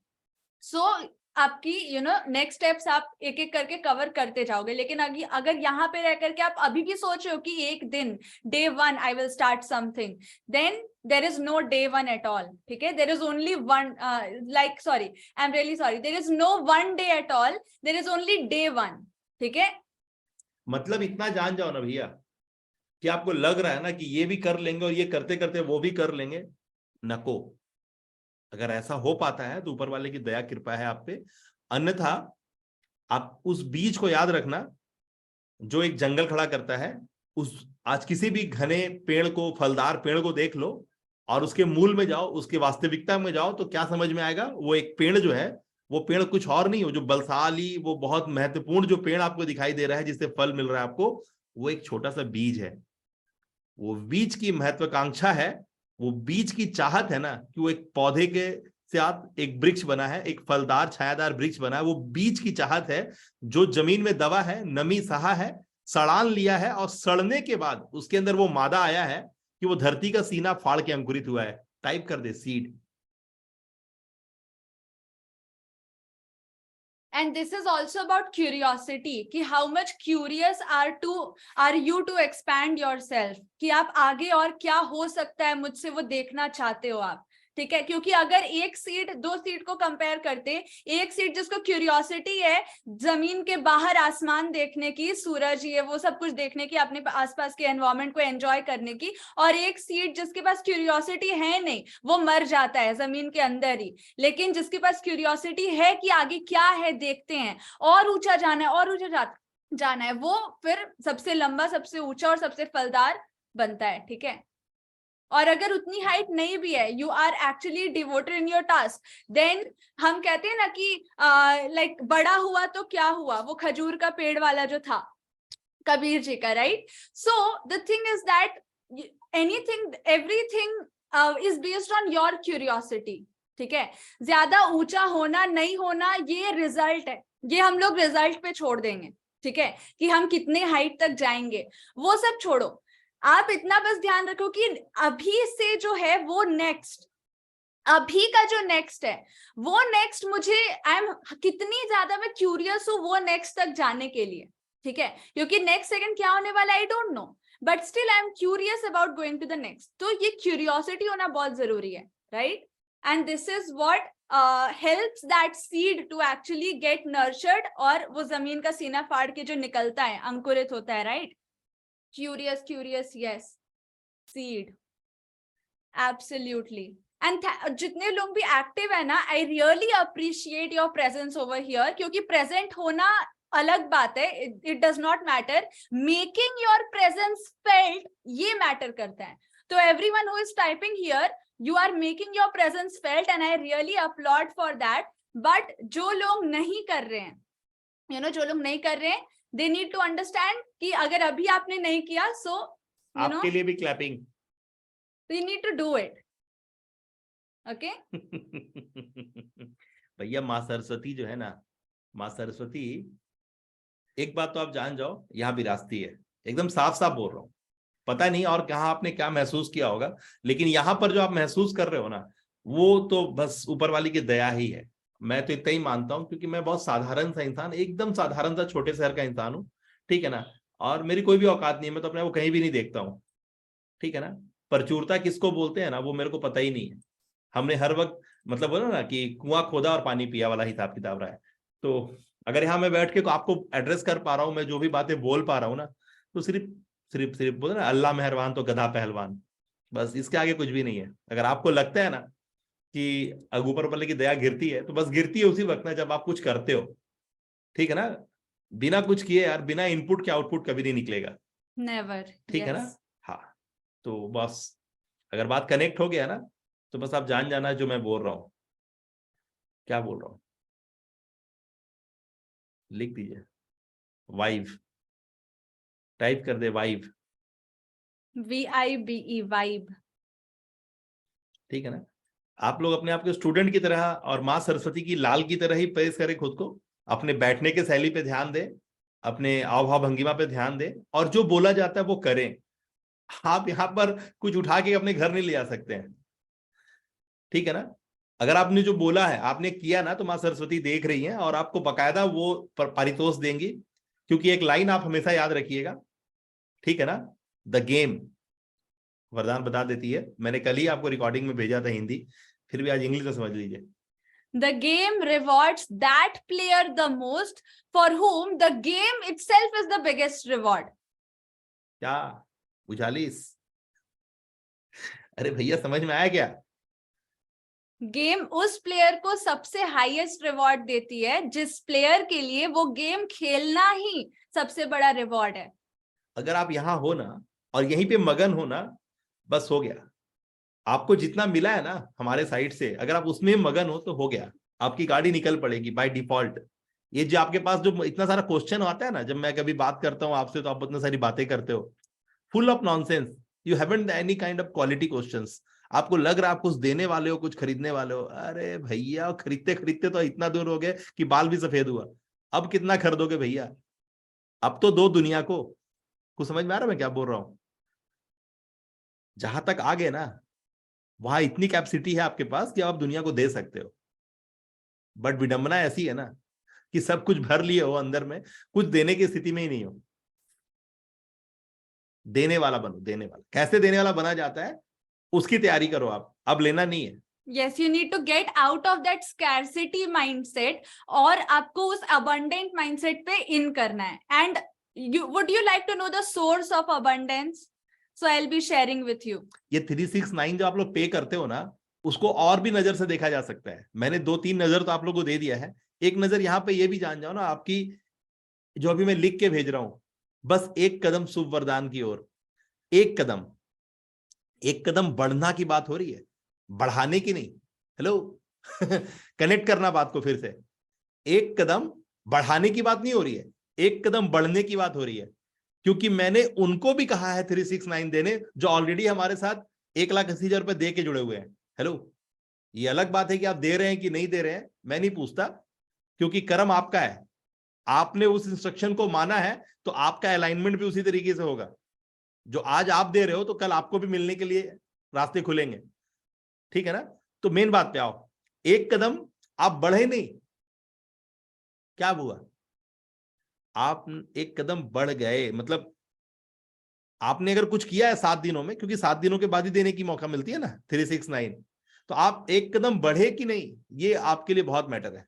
A: so आपकी नेक्स्ट स्टेप्स आप एक एक करके कवर करते जाओगे। लेकिन अगर यहाँ पे रह करके आप अभी भी सोच रहे हो कि एक दिन day one I will start something, then there is no day one at all. ठीक है, there is only one, like sorry, I am really sorry, there is no one day at all, there is only day one. ठीक है,
B: मतलब इतना जान जाओ ना भैया कि आपको लग रहा है ना कि ये भी कर लेंगे और ये करते करते वो भी कर लेंगे, नको। अगर ऐसा हो पाता है तो ऊपर वाले की दया कृपा है आप पे, अन्यथा आप उस बीज को याद रखना जो एक जंगल खड़ा करता है। उस आज किसी भी घने पेड़ को, फलदार पेड़ को देख लो और उसके मूल में जाओ, उसके वास्तविकता में जाओ, तो क्या समझ में आएगा? वो एक पेड़ जो है वो पेड़ कुछ और नहीं हो, जो बलशाली, वो बहुत महत्वपूर्ण जो पेड़ आपको दिखाई दे रहा है जिससे फल मिल रहा है आपको, वो एक छोटा सा बीज है। वो बीज की महत्वाकांक्षा है, वो बीज की चाहत है ना कि वो एक पौधे के साथ एक वृक्ष बना है, एक फलदार छायादार वृक्ष बना है। वो बीज की चाहत है जो जमीन में दबा है, नमी सहा है, सड़ान लिया है, और सड़ने के बाद उसके अंदर वो मादा आया है कि वो धरती का सीना फाड़ के अंकुरित हुआ है। टाइप कर दे seed.
A: and this is also about curiosity कि how much curious are you to expand yourself, कि आप आगे और क्या हो सकता है मुझसे वो देखना चाहते हो आप। ठीक है, क्योंकि अगर एक सीड दो सीड को कंपेयर करते, एक सीड जिसको क्यूरियोसिटी है जमीन के बाहर आसमान देखने की, सूरज ये वो सब कुछ देखने की, अपने आसपास के एनवायरनमेंट को एंजॉय करने की, और एक सीड जिसके पास क्यूरियोसिटी है नहीं, वो मर जाता है जमीन के अंदर ही। लेकिन जिसके पास क्यूरियोसिटी है कि आगे क्या है देखते हैं, और ऊंचा जाना है और ऊंचा जाना है, वो फिर सबसे लंबा, सबसे ऊंचा और सबसे फलदार बनता है। ठीक है, और अगर उतनी हाइट नहीं भी है, you are actually devoted in your task, then हम कहते हैं ना कि लाइक बड़ा हुआ तो क्या हुआ, वो खजूर का पेड़ वाला जो था कबीर जी का, right. So the thing is that anything, everything is based on your curiosity. ठीक है, ज्यादा ऊंचा होना नहीं होना ये रिजल्ट है, ये हम लोग रिजल्ट पे छोड़ देंगे। ठीक है, कि हम कितने हाइट तक जाएंगे वो सब छोड़ो, आप इतना बस ध्यान रखो कि अभी से जो है वो नेक्स्ट, अभी का जो नेक्स्ट है वो नेक्स्ट, मुझे आई एम कितनी ज्यादा मैं क्यूरियस हूँ वो नेक्स्ट तक जाने के लिए। ठीक है, क्योंकि नेक्स्ट सेकंड क्या होने वाला I don't know, but still I am curious about going to the next. तो ये क्यूरियोसिटी होना बहुत जरूरी है, right. And this is what helps that seed to actually get nurtured, और वो जमीन का सीना फाड़ के जो निकलता है, अंकुरित होता है, right. Curious, yes, seed, absolutely. And जितने लोग भी एक्टिव है ना, I really appreciate your presence over here, क्योंकि present होना अलग बात है, it does not matter, making your presence felt ये matter करता है। तो everyone who is typing here, you are making your presence felt and I really applaud for that. But जो लोग नहीं कर रहे हैं, जो लोग नहीं कर रहे हैं, they need to understand कि अगर अभी आपने नहीं किया, so
B: आपके लिए भी clapping,
A: you need to do it, okay?
B: भैया माँ सरस्वती जो है ना, माँ सरस्वती, एक बात तो आप जान जाओ, यहाँ विरासती है, एकदम साफ साफ बोल रहा हूँ। पता नहीं और कहाँ आपने क्या महसूस किया होगा, लेकिन यहाँ पर जो आप महसूस कर रहे हो ना, वो तो बस ऊपर वाली की दया ही है। मैं तो इतना ही मानता हूँ, क्योंकि मैं बहुत साधारण सा इंसान, एकदम साधारण सा छोटे शहर का इंसान हूँ, ठीक है ना। और मेरी कोई भी औकात नहीं है, मैं तो अपने को कहीं भी नहीं देखता हूँ, ठीक है ना। परचूरता किसको बोलते हैं ना, वो मेरे को पता ही नहीं है। हमने हर वक्त मतलब बोला ना कि कुआं खोदा और पानी पिया वाला हिसाब किताब रहा है। तो अगर यहाँ मैं बैठ के आपको एड्रेस कर पा रहा हूँ, मैं जो भी बातें बोल पा रहा हूँ ना, तो सिर्फ सिर्फ सिर्फ बोले ना, अल्लाह मेहरबान तो गधा पहलवान, बस इसके आगे कुछ भी नहीं है। अगर आपको लगता है ना कि ऊपर वाले की दया गिरती है, तो बस गिरती है उसी वक्त ना जब आप कुछ करते हो, ठीक है ना। बिना कुछ किए यार, बिना इनपुट के आउटपुट कभी नहीं निकलेगा,
A: नेवर।
B: ठीक है ना।
A: यस।
B: हाँ, तो बस अगर बात कनेक्ट हो गया ना, तो बस आप जान जाना जो मैं बोल रहा हूँ, क्या बोल रहा हूँ। लिख दीजिए वाइव, टाइप कर दे वाइव,
A: VIBE, वाइब।
B: ठीक है ना। आप लोग अपने आप को स्टूडेंट की तरह और माँ सरस्वती की लाल की तरह ही पेश करें खुद को। अपने बैठने के शैली पे ध्यान दें, अपने आव भाव भंगिमा पे ध्यान दें, और जो बोला जाता है वो करें। आप यहाँ पर कुछ उठा के अपने घर नहीं ले आ सकते हैं, ठीक है ना। अगर आपने जो बोला है आपने किया ना, तो माँ सरस्वती देख रही हैं और आपको बकायदा वो पारितोष देंगी। क्योंकि एक लाइन आप हमेशा याद रखिएगा, ठीक है ना। द गेम, वरदान बता देती है, मैंने कल ही आपको रिकॉर्डिंग में भेजा था हिंदी, फिर भी आज इंग्लिश में समझ लीजिए।
A: The game rewards that player the most for whom the game itself is the biggest reward.
B: क्या उजालिस, अरे भैया समझ में आया क्या।
A: गेम उस प्लेयर को सबसे हाईएस्ट रिवॉर्ड देती है जिस प्लेयर के लिए वो गेम खेलना ही सबसे बड़ा रिवॉर्ड है।
B: अगर आप यहाँ हो ना और यहीं पे मगन हो ना, बस हो गया। आपको जितना मिला है ना हमारे साइड से, अगर आप उसमें मगन हो तो हो गया, आपकी गाड़ी निकल पड़ेगी बाय डिफॉल्ट। ये जो आपके पास जो इतना सारा क्वेश्चन आता है ना, जब मैं कभी बात करता हूँ आपसे, तो आप इतनी सारी बातें करते हो, full of nonsense. You haven't any kind of quality questions. आपको लग रहा है आप कुछ देने वाले हो, कुछ खरीदने वाले हो। अरे भैया, खरीदते खरीदते तो इतना दूर हो गए कि बाल भी सफेद हुआ। अब कितना खरीदोगे भैया, अब तो दो दुनिया को। कुछ समझ में आ रहा है मैं क्या बोल रहा हूं। जहां तक आ गए ना, वहां इतनी कैपेसिटी है आपके पास कि आप दुनिया को दे सकते हो। बट विडंबना ऐसी है ना कि सब कुछ भर लिए हो अंदर में, कुछ देने की स्थिति में ही नहीं हो। देने वाला बनो, देने वाला। कैसे देने वाला बना जाता है उसकी तैयारी करो आप, अब लेना नहीं है।
A: Yes, you need to get out of that scarcity mindset और आपको उस abundant mindset पे in करना है. And would you like to know the source of abundance? So I'll be sharing with you.
B: ये 369 जो आप लोग पे करते हो ना, उसको और भी नजर से देखा जा सकता है। मैंने 2-3 नजर तो आप लोगों को दे दिया है। एक नजर यहाँ पे ये भी जान जाओ ना, आपकी जो अभी मैं लिख के भेज रहा हूं, बस एक कदम शुभ वरदान की ओर, एक कदम, एक कदम बढ़ना की बात हो रही है, बढ़ाने की नहीं। हेलो कनेक्ट करना बात को फिर से। एक कदम बढ़ाने की बात नहीं हो रही है, एक कदम बढ़ने की बात हो रही है। क्योंकि मैंने उनको भी कहा है 369 देने, जो ऑलरेडी हमारे साथ 1,80,000 रुपए दे के जुड़े हुए हैं। हेलो, ये अलग बात है कि आप दे रहे हैं कि नहीं दे रहे हैं, मैं नहीं पूछता, क्योंकि कर्म आपका है। आपने उस इंस्ट्रक्शन को माना है, तो आपका अलाइनमेंट भी उसी तरीके से होगा। जो आज आप दे रहे हो, तो कल आपको भी मिलने के लिए रास्ते खुलेंगे, ठीक है ना। तो मेन बात पे आओ, एक कदम आप बढ़े नहीं, क्या हुआ, आप एक कदम बढ़ गए। मतलब आपने अगर कुछ किया है 7 दिनों में, क्योंकि 7 दिनों के बाद ही देने की मौका मिलती है ना 369, तो आप एक कदम बढ़े कि नहीं, ये आपके लिए बहुत मैटर है।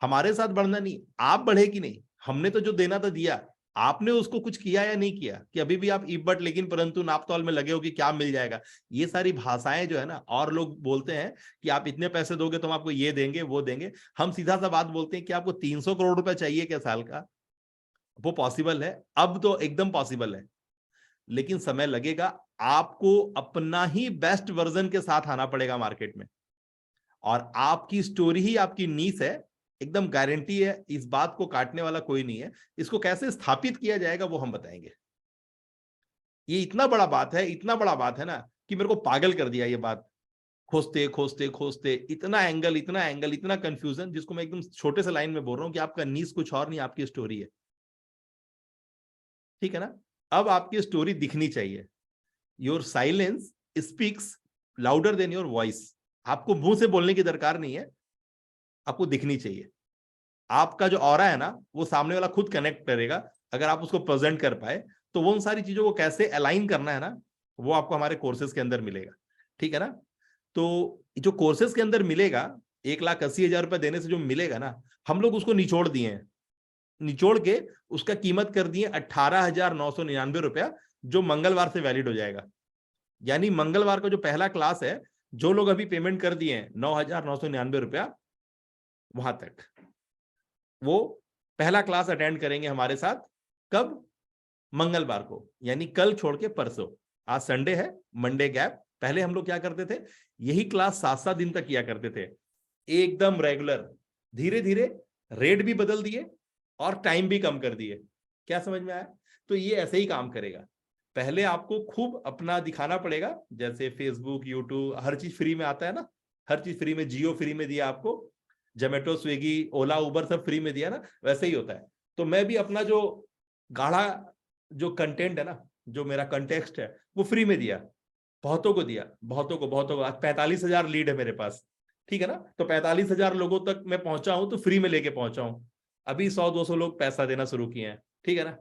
B: हमारे साथ बढ़ना नहीं, आप बढ़े कि नहीं। हमने तो जो देना था दिया, आपने उसको कुछ किया या नहीं किया, कि अभी भी आप इबट लेकिन परंतु नापतौल में लगे हो कि क्या मिल जाएगा। ये सारी भाषाएं जो है ना, और लोग बोलते हैं कि आप इतने पैसे दोगे तो हम आपको ये देंगे वो देंगे। हम सीधा सा बात बोलते हैं कि आपको 300 करोड़ रुपए चाहिए क्या साल का। वो पॉसिबल है, अब तो एकदम पॉसिबल है, लेकिन समय लगेगा। आपको अपना ही बेस्ट वर्जन के साथ आना पड़ेगा मार्केट में, और आपकी स्टोरी ही आपकी नीस है। एकदम गारंटी है, इस बात को काटने वाला कोई नहीं है। इसको कैसे स्थापित किया जाएगा वो हम बताएंगे। ये इतना बड़ा बात है, इतना बड़ा बात है ना, कि मेरे को पागल कर दिया ये बात। खोजते खोजते खोजते इतना एंगल, इतना एंगल, इतना कंफ्यूजन, जिसको मैं एकदम छोटे से लाइन में बोल रहा हूं कि आपका नीस कुछ और नहीं, आपकी स्टोरी है, ठीक है ना। अब आपकी स्टोरी दिखनी चाहिए। Your silence speaks louder than your voice. आपको मुंह से बोलने की दरकार नहीं है, आपको दिखनी चाहिए। आपका जो ऑरा है ना, वो सामने वाला खुद कनेक्ट करेगा अगर आप उसको प्रेजेंट कर पाए। तो वो उन सारी चीजों को कैसे अलाइन करना है ना, वो आपको हमारे कोर्सेज के अंदर मिलेगा, ठीक है ना। तो जो कोर्सेज के अंदर मिलेगा, 1,80,000 रुपए देने से जो मिलेगा ना, हम लोग उसको निचोड़ दिए हैं। निचोड़ के उसका कीमत कर दिए 18,999 रुपया, जो मंगलवार से वैलिड हो जाएगा। यानी मंगलवार का जो पहला क्लास है, जो लोग अभी पेमेंट कर दिए हैं 9,999 रुपया, वहां तक वो पहला क्लास अटेंड करेंगे हमारे साथ। कब? मंगलवार को, यानी कल छोड़ के परसों। आज संडे है, मंडे गैप। पहले हम लोग क्या करते थे, यही क्लास 7-7 दिन तक किया करते थे, एकदम रेगुलर। धीरे धीरे रेट भी बदल दिए और टाइम भी कम कर दिए। क्या समझ में आया? तो ये ऐसे ही काम करेगा। पहले आपको खूब अपना दिखाना पड़ेगा, जैसे फेसबुक, यूट्यूब, हर चीज फ्री में आता है ना, हर चीज फ्री में। जियो फ्री में दिया आपको, जोमेटो, स्विगी, ओला, उबर सब फ्री में दिया ना, वैसे ही होता है। तो मैं भी अपना जो गाढ़ा जो कंटेंट है ना, जो मेरा कंटेक्स्ट है, वो फ्री में दिया। बहुतों को दिया, बहुतों को। आज 45,000 लीड है मेरे पास, ठीक है ना। तो 45,000 लोगों तक मैं पहुंचा हूं, तो फ्री में लेके पहुंचा हूं। अभी 100-200 लोग पैसा देना शुरू किए हैं, ठीक है ना।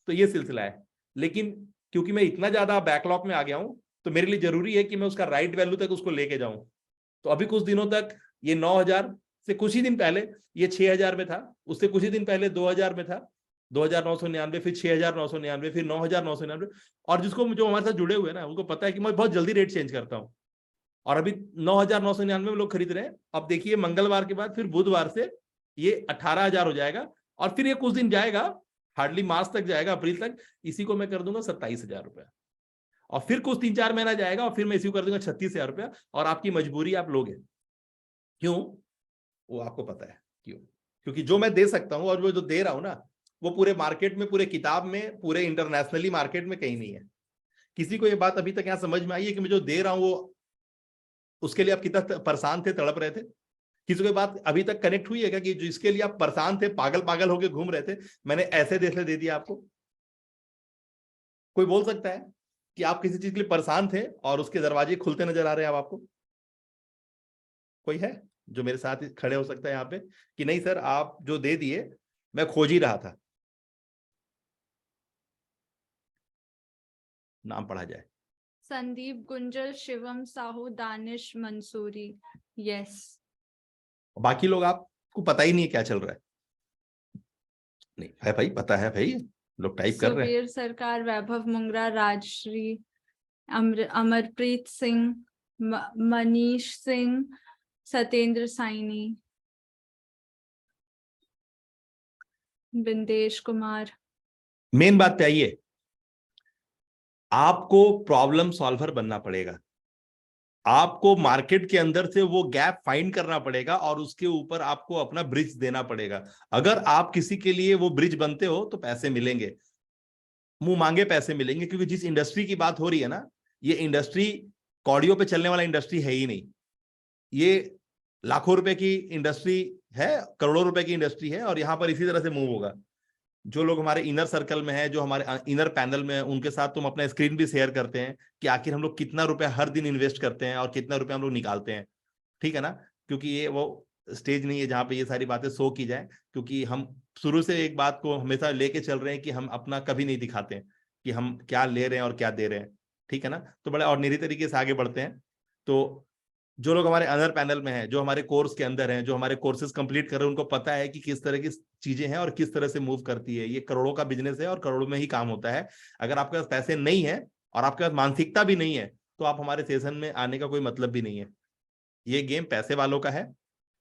B: तो ये सिलसिला है। लेकिन क्योंकि मैं इतना ज्यादा बैकलॉग में आ गया हूं, तो मेरे लिए जरूरी है कि मैं उसका राइट वैल्यू तक उसको लेके जाऊं। तो अभी कुछ दिनों तक ये 9,000 से, कुछ ही दिन पहले ये 6,000 में था, उससे कुछ ही दिन पहले 2,000 में था, 2,999, फिर 6,999, फिर 9,999। और जिसको जो हमारे साथ जुड़े हुए हैं ना, उनको पता है कि मैं बहुत जल्दी रेट चेंज करता हूँ। और अभी 9,999 में लोग खरीद रहे हैं। अब देखिए मंगलवार के बाद फिर बुधवार से ये 18,000 हो जाएगा, और फिर ये कुछ दिन जाएगा, हार्डली मार्च तक जाएगा, अप्रैल तक। इसी को मैं कर दूंगा 27,000 रुपया। और फिर कुछ 3-4 महीना जाएगा, और फिर मैं इसी को कर दूंगा 36,000 रुपया। और आपकी मजबूरी, आप लोगे। क्यों? वो आपको पता है क्यों। क्योंकि जो मैं दे सकता हूं और वो जो दे रहा हूं ना, वो पूरे मार्केट में, पूरे किताब में, पूरे इंटरनेशनली मार्केट में कहीं नहीं है। किसी को ये बात अभी तक यहां समझ में आई है कि मैं जो दे रहा हूं वो, उसके लिए आप कितना परेशान थे, तड़प रहे थे? किसी को बात अभी तक कनेक्ट हुई है क्या कि जिसके लिए आप परेशान थे, पागल पागल होके घूम रहे थे, मैंने ऐसे दे दिया आपको? कोई बोल सकता है कि आप किसी चीज के लिए परेशान थे और उसके दरवाजे खुलते नजर आ रहे हैं अब आपको? कोई है जो मेरे साथ खड़े हो सकता है यहाँ पे कि नहीं सर आप जो दे दिए, मैं खोज ही रहा था? नाम पढ़ा जाए।
A: संदीप गुंजल, शिवम साहू, दानिश मंसूरी। यस।
B: बाकी लोग आपको पता ही नहीं है क्या चल रहा है। नहीं है भाई, पता है भाई, लोग टाइप कर रहे हैं।
A: सुबीर सरकार, वैभव मुंगरा, राजश्री, अमरप्रीत सिंह, मनीष सिंह, सतेंद्र साइनी, बिंदेश कुमार।
B: मेन बात पे आइए, आपको प्रॉब्लम सॉल्वर बनना पड़ेगा। आपको मार्केट के अंदर से वो गैप फाइंड करना पड़ेगा और उसके ऊपर आपको अपना ब्रिज देना पड़ेगा। अगर आप किसी के लिए वो ब्रिज बनते हो तो पैसे मिलेंगे, मुंह मांगे पैसे मिलेंगे। क्योंकि जिस इंडस्ट्री की बात हो रही है ना, ये इंडस्ट्री कौड़ियों पे चलने वाला इंडस्ट्री है ही नहीं। ये लाखों रुपए की इंडस्ट्री है, करोड़ों रुपए की इंडस्ट्री है, और यहां पर इसी तरह से मूव होगा। जो लोग हमारे इनर सर्कल में है, जो हमारे इनर पैनल में है, उनके साथ तुम अपना स्क्रीन भी शेयर करते हैं कि आखिर हम लोग कितना रुपया हर दिन इन्वेस्ट करते हैं और कितना रुपया हम लोग निकालते हैं, ठीक है ना। क्योंकि ये वो स्टेज नहीं है जहां पे ये सारी बातें शो की जाए। क्योंकि हम शुरू से एक बात को हमेशा लेके चल रहे हैं कि हम अपना कभी नहीं दिखाते हैं कि हम क्या ले रहे हैं और क्या दे रहे हैं, ठीक है ना। तो बड़े ऑर्डिनरी तरीके से आगे बढ़ते हैं। तो जो लोग हमारे अदर पैनल में हैं, जो हमारे कोर्स के अंदर हैं, जो हमारे कोर्सेज कंप्लीट कर रहे हैं, उनको पता है कि किस तरह की चीजें हैं और किस तरह से मूव करती है। ये करोड़ों का बिजनेस है और करोड़ों में ही काम होता है। अगर आपके पास पैसे नहीं है और आपके पास मानसिकता भी नहीं है, तो आप हमारे सेशन में आने का कोई मतलब भी नहीं है। ये गेम पैसे वालों का है,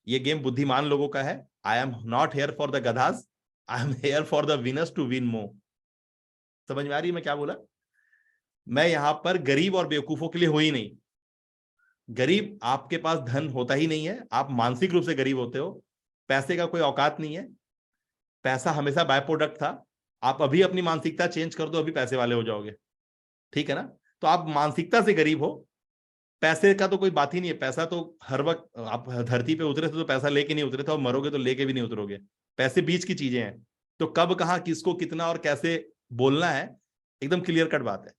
B: ये गेम बुद्धिमान लोगों का है। I am not here for the गधास, I am here for the winners to win more. समझ में आ रही है मैं क्या बोला? मैं यहां पर गरीब और बेवकूफों के लिए हुई ही नहीं। गरीब, आपके पास धन होता ही नहीं है, आप मानसिक रूप से गरीब होते हो। पैसे का कोई औकात नहीं है, पैसा हमेशा बाय प्रोडक्ट था। आप अभी अपनी मानसिकता चेंज कर दो, अभी पैसे वाले हो जाओगे, ठीक है ना। तो आप मानसिकता से गरीब हो, पैसे का तो कोई बात ही नहीं है। पैसा तो हर वक्त, आप धरती पे उतरे थे तो पैसा लेके नहीं उतरे थे, और मरोगे तो लेके भी नहीं उतरोगे। पैसे बीच की चीजें हैं। तो कब, कहां, किसको, कितना और कैसे बोलना है, एकदम क्लियर कट बात है।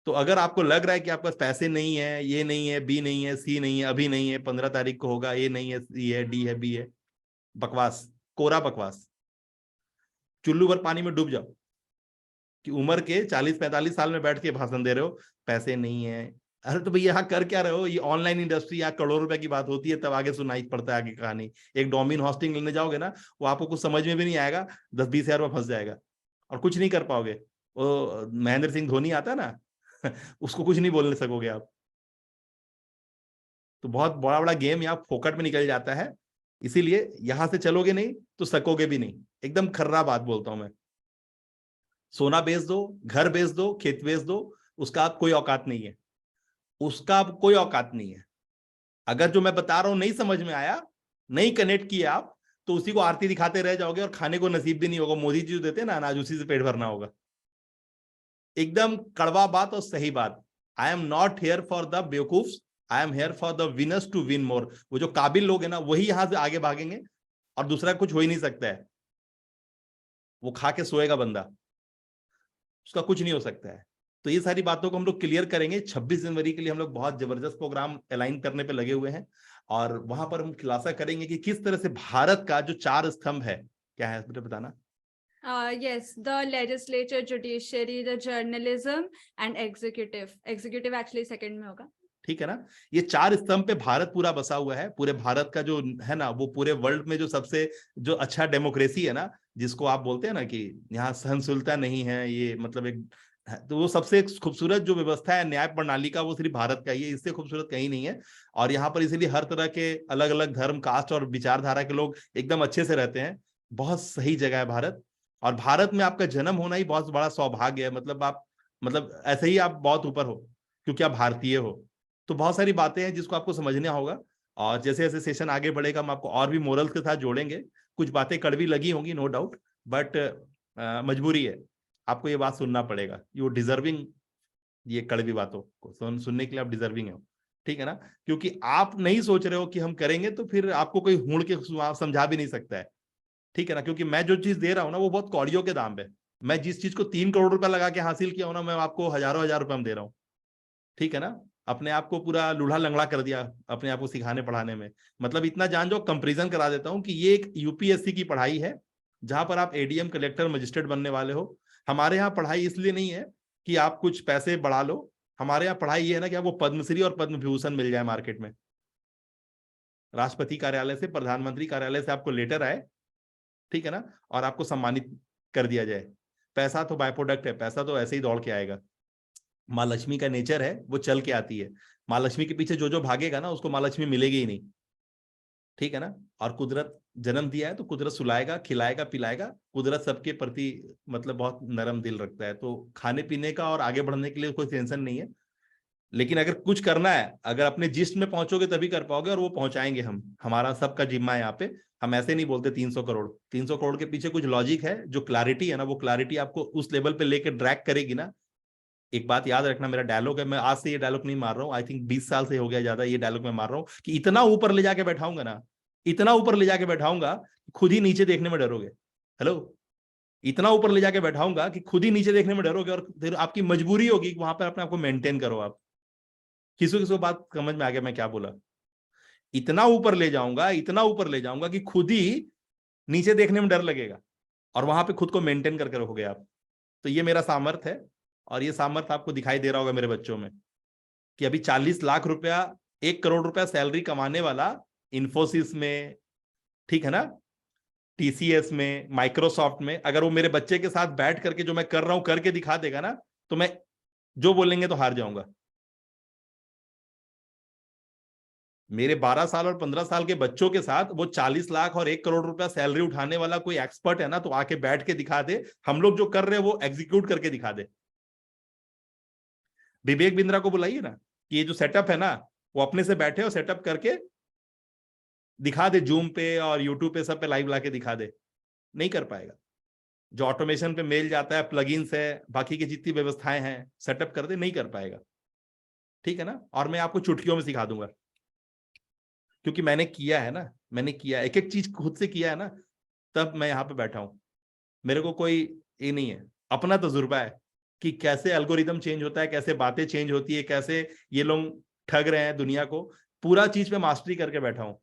B: तो अगर आपको लग रहा है कि आपके पास पैसे नहीं है, ये नहीं है, बी नहीं है, सी नहीं है, अभी नहीं है, 15 तारीख को होगा, ये नहीं है, सी है, डी है, बी है, बकवास, कोरा बकवास। चुल्लू भर पानी में डूब जाओ कि उम्र के 40-45 साल में बैठ के भाषण दे रहे हो पैसे नहीं है। अरे तो भैया यहाँ कर क्या रहे हो? ये ऑनलाइन इंडस्ट्री, यहाँ करोड़ों रुपए की बात होती है, तब आगे सुनाई पड़ता है आगे कहानी। एक डोमेन होस्टिंग लेने जाओगे ना, वो आपको कुछ समझ में भी नहीं आएगा, 10-20 हजार में फंस जाएगा और कुछ नहीं कर पाओगे। वो महेंद्र सिंह धोनी आता है ना उसको कुछ नहीं बोलने सकोगे आप। तो बहुत बड़ा बड़ा गेम यहाँ फोकट में निकल जाता है, इसीलिए यहां से चलोगे नहीं तो सकोगे भी नहीं। एकदम खर्रा बात बोलता हूं मैं। सोना बेच दो, घर बेच दो, खेत बेच दो, उसका आप कोई औकात नहीं है, उसका आप कोई औकात नहीं है। अगर जो मैं बता रहा हूं नहीं समझ में आया, नहीं कनेक्ट किया आप, तो उसी को आरती दिखाते रह जाओगे और खाने को नसीब भी नहीं होगा। मोदी जी जो देते हैं ना अनाज, उसी से पेट भरना होगा। एकदम कड़वा बात और सही बात। I am not here for the बेवकूफ, I am here for the winners to win more. वो जो काबिल लोग हैं ना, वही यहां से आगे भागेंगे और दूसरा कुछ हो ही नहीं सकता है। वो खा के सोएगा बंदा, उसका कुछ नहीं हो सकता है। तो ये सारी बातों को हम लोग क्लियर करेंगे। 26 जनवरी के लिए हम लोग बहुत जबरदस्त प्रोग्राम अलाइन करने पे लगे हुए हैं और वहां पर हम खुलासा करेंगे कि किस तरह से भारत का जो 4 स्तंभ है, क्या है मुझे बताना।
A: Yes, the legislature, judiciary, the journalism and executive. Executive actually second में होगा।
B: ठीक है ना? ये 4 स्तंभ पे भारत पूरा बसा हुआ है। पूरे भारत का जो है ना, वो पूरे वर्ल्ड में जो सबसे जो अच्छा डेमोक्रेसी है ना, जिसको आप बोलते हैं ना कि यहाँ सहनशीलता नहीं है, ये मतलब एक, तो वो सबसे खूबसूरत जो व्यवस्था है न्याय प्रणाली का, वो सिर्फ भारत का ही है, इससे खूबसूरत कहीं नहीं है। और यहाँ पर इसीलिए हर तरह के अलग अलग धर्म, कास्ट और विचारधारा के लोग एकदम अच्छे से रहते हैं। बहुत सही जगह है भारत। और भारत में आपका जन्म होना ही बहुत बड़ा सौभाग्य है। मतलब आप, मतलब ऐसे ही आप बहुत ऊपर हो क्योंकि आप भारतीय हो। तो बहुत सारी बातें हैं जिसको आपको समझना होगा। और जैसे जैसे सेशन आगे बढ़ेगा, हम आपको और भी मोरल्स के साथ जोड़ेंगे। कुछ बातें कड़वी लगी होंगी, नो डाउट, बट मजबूरी है, आपको ये बात सुनना पड़ेगा। यू डिजर्विंग ये कड़वी बातों को सुनने के लिए, आप डिजर्विंग हो, ठीक है ना? क्योंकि आप नहीं सोच रहे हो कि हम करेंगे, तो फिर आपको कोई हूड़ के समझा भी नहीं सकता है, ठीक है ना? क्योंकि मैं जो चीज दे रहा हूँ ना, वो बहुत कौड़ियों के दाम पे। मैं जिस चीज को 3 करोड़ रुपया लगा के हासिल किया हूं ना, मैं आपको हजारों हजार रुपये में दे रहा हूँ, ठीक है ना? अपने आप को पूरा लूढ़ा लंगड़ा कर दिया अपने आप को सिखाने पढ़ाने में। मतलब इतना जान जाओ, कंपेरिजन करा देता हूं कि ये एक यूपीएससी की पढ़ाई है, जहां पर आप एडीएम, कलेक्टर, मजिस्ट्रेट बनने वाले हो। हमारे यहाँ पढ़ाई इसलिए नहीं है कि आप कुछ पैसे बढ़ा लो। हमारे यहाँ पढ़ाई ये है ना कि आपको पद्मश्री और पद्म विभूषण मिल जाए मार्केट में, राष्ट्रपति कार्यालय से, प्रधानमंत्री कार्यालय से आपको लेटर आए, ठीक है ना, और आपको सम्मानित कर दिया जाए। पैसा तो बाय प्रोडक्ट है, पैसा तो ऐसे ही दौड़ के आएगा। माँ लक्ष्मी का नेचर है, वो चल के आती है। माँ लक्ष्मी के पीछे जो जो भागेगा ना, उसको माँ लक्ष्मी मिलेगी ही नहीं, ठीक है ना? और कुदरत जन्म दिया है तो कुदरत सुलाएगा, खिलाएगा, पिलाएगा। कुदरत सबके प्रति मतलब बहुत नरम दिल रखता है। तो खाने पीने का और आगे बढ़ने के लिए कोई टेंशन नहीं है। लेकिन अगर कुछ करना है, अगर अपने जिस्ट में पहुंचोगे तभी कर पाओगे, और वो पहुंचाएंगे हम। हमारा सबका जिम्मा है यहाँ पे। हम ऐसे नहीं बोलते 300 करोड़। 300 करोड़ के पीछे कुछ लॉजिक है, जो क्लैरिटी है ना, वो क्लैरिटी आपको उस लेवल पे लेके ड्रैग करेगी ना। एक बात याद रखना, मेरा डायलॉग है, मैं आज से ये डायलॉग नहीं मार रहा हूँ, आई थिंक 20 साल से हो गया ज्यादा, ये डायलॉग मैं मार रहा हूँ कि इतना ऊपर ले जाके बैठाऊंगा ना, इतना ऊपर ले जाके बैठाऊंगा, खुद ही नीचे देखने में डरोगे। हेलो, इतना ऊपर ले जाके बैठाऊंगा कि खुद ही नीचे देखने में डरोगे, और फिर आपकी मजबूरी होगी वहां पर अपने आपको मेंटेन करो आप। किसी किसी को बात समझ में आ गया मैं क्या बोला? इतना ऊपर ले जाऊंगा, इतना ऊपर ले जाऊंगा कि खुद ही नीचे देखने में डर लगेगा, और वहां पे खुद को मेंटेन करके रखोगे आप। तो ये मेरा सामर्थ्य है, और ये सामर्थ्य आपको दिखाई दे रहा होगा मेरे बच्चों में, कि अभी 40 लाख रुपया, 1 करोड़ रुपया सैलरी कमाने वाला इन्फोसिस में, ठीक है ना, टीसीएस में, माइक्रोसॉफ्ट में, अगर वो मेरे बच्चे के साथ बैठ करके जो मैं कर रहा हूं करके दिखा देगा ना, तो मैं जो बोलेंगे तो हार जाऊंगा। मेरे 12 साल और 15 साल के बच्चों के साथ वो 40 लाख और 1 करोड़ रुपया सैलरी उठाने वाला कोई एक्सपर्ट है ना, तो आके बैठ के दिखा दे। हम लोग जो कर रहे हैं वो एग्जीक्यूट करके दिखा दे। विवेक बिंद्रा को बुलाइए ना, कि ये जो सेटअप है ना, वो अपने से बैठे और सेटअप करके दिखा दे, जूम पे और यूट्यूब पे सब पे लाइव लाके दिखा दे। नहीं कर पाएगा। जो ऑटोमेशन पे मेल जाता है, प्लगइन्स है, बाकी की जितनी व्यवस्थाएं हैं, सेटअप कर दे, नहीं कर पाएगा, ठीक है ना? और मैं आपको चुटकियों में सिखा दूंगा, क्योंकि मैंने किया है ना, मैंने किया, एक एक चीज खुद से किया है ना, तब मैं यहाँ पे बैठा हूं। मेरे को कोई ये नहीं है, अपना तजुर्बा है। कि कैसे एल्गोरिदम चेंज होता है, कैसे बातें चेंज होती है, कैसे ये लोग ठग रहे हैं दुनिया को, पूरा चीज पे मास्टरी करके बैठा हूं।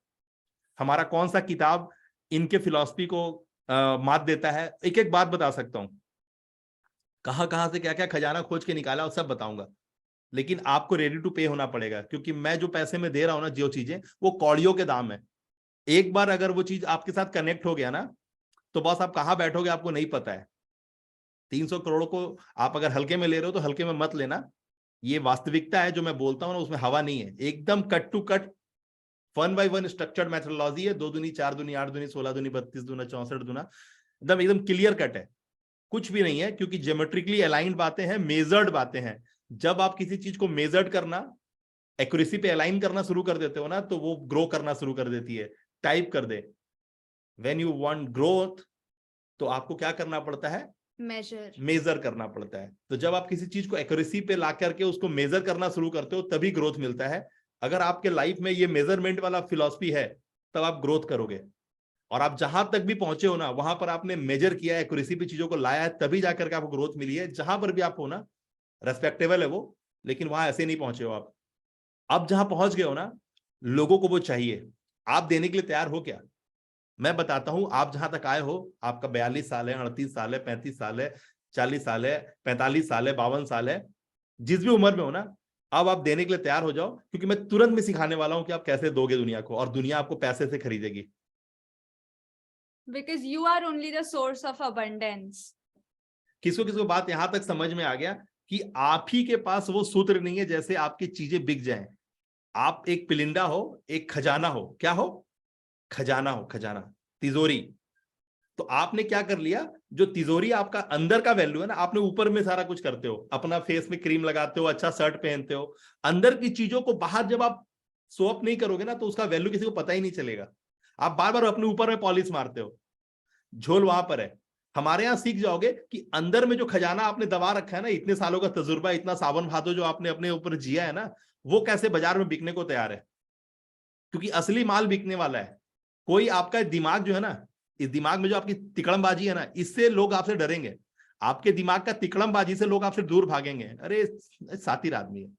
B: हमारा कौन सा किताब इनके फिलॉसफी को मात देता है, एक एक बात बता सकता हूं, कहां कहां से क्या क्या खजाना खोज के निकाला और सब बताऊंगा। लेकिन आपको रेडी टू पे होना पड़ेगा, क्योंकि मैं जो पैसे में दे रहा हूं ना, जो चीजें, वो कौड़ियों के दाम है। एक बार अगर वो चीज आपके साथ कनेक्ट हो गया ना, तो बस आप कहां बैठोगे आपको नहीं पता है। 300 करोड़ को आप अगर हल्के में ले रहे हो तो हल्के में मत लेना। ये वास्तविकता है जो मैं बोलता हूं ना, उसमें हवा नहीं है, एकदम cut to cut 1 by 1 structured methodology है। 2 दूनी 4 दूनी 8 दूनी 16 दूनी 32 दूना 64 दूना, एकदम एकदम क्लियर कट है, कुछ भी नहीं है, क्योंकि ज्योमेट्रिकली अलाइंड बातें हैं, मेजर्ड बातें हैं। जब आप किसी चीज को मेजर्ड करना, एक्यूरेसी पे अलाइन करना शुरू कर देते हो ना, तो वो ग्रो करना शुरू कर देती है। टाइप कर दे, व्हेन यू वांट ग्रोथ, तो आपको क्या करना पड़ता है, मेजर करना पड़ता है। तो जब आप किसी चीज को एक्यूरेसी पे ला करके उसको मेजर करना शुरू करते हो, तभी ग्रोथ मिलता है। अगर आपके लाइफ में ये मेजरमेंट वाला फिलॉसफी है, तब आप ग्रोथ करोगे। और आप जहां तक भी पहुंचे हो ना, वहां पर आपने मेजर किया है, एक्यूरेसी पे चीजों को लाया है, तभी जाकर के आपको ग्रोथ मिली है। जहां पर भी आप हो ना, रेस्पेक्टेबल है वो, लेकिन वहां ऐसे नहीं पहुंचे हो आप। अब जहां पहुंच गए हो ना, लोगों को वो चाहिए। आप देने के लिए तैयार हो क्या? मैं बताता हूं, आप जहां तक आए हो, आपका 42 साल है, 38 साल है, 35 साल है, 40 साल है, 45 साल है, 52 साल है, जिस भी उम्र में हो ना, अब आप देने के लिए तैयार हो जाओ, क्योंकि मैं तुरंत में सिखाने वाला हूं कि आप कैसे दोगे दुनिया को, और दुनिया आपको पैसे से खरीदेगी।
A: Because you are only the source of abundance.
B: किसको किसको बात यहां तक समझ में आ गया कि आप ही के पास वो सूत्र नहीं है जैसे आपकी चीजें बिक जाएं? आप एक पिलिंदा हो, एक खजाना हो। क्या हो? खजाना हो, खजाना, तिजोरी। तो आपने क्या कर लिया, जो तिजोरी आपका अंदर का वैल्यू है ना, आपने ऊपर में सारा कुछ करते हो, अपना फेस में क्रीम लगाते हो, अच्छा शर्ट पहनते हो, अंदर की चीजों को बाहर जब आप शो अप नहीं करोगे ना, तो उसका वैल्यू किसी को पता ही नहीं चलेगा। आप बार बार अपने ऊपर में पॉलिश मारते हो, झोल वहां पर है। हमारे यहाँ सीख जाओगे कि अंदर में जो खजाना आपने दबा रखा है ना, इतने सालों का तजुर्बा, इतना सावन भादो जो आपने अपने ऊपर जिया है ना, वो कैसे बाजार में बिकने को तैयार है। क्योंकि असली माल बिकने वाला है। कोई आपका दिमाग जो है ना, इस दिमाग में जो आपकी तिकड़मबाजी है ना, इससे लोग आपसे डरेंगे। आपके दिमाग का तिकड़मबाजी से लोग आपसे दूर भागेंगे, अरे सातिर आदमी है।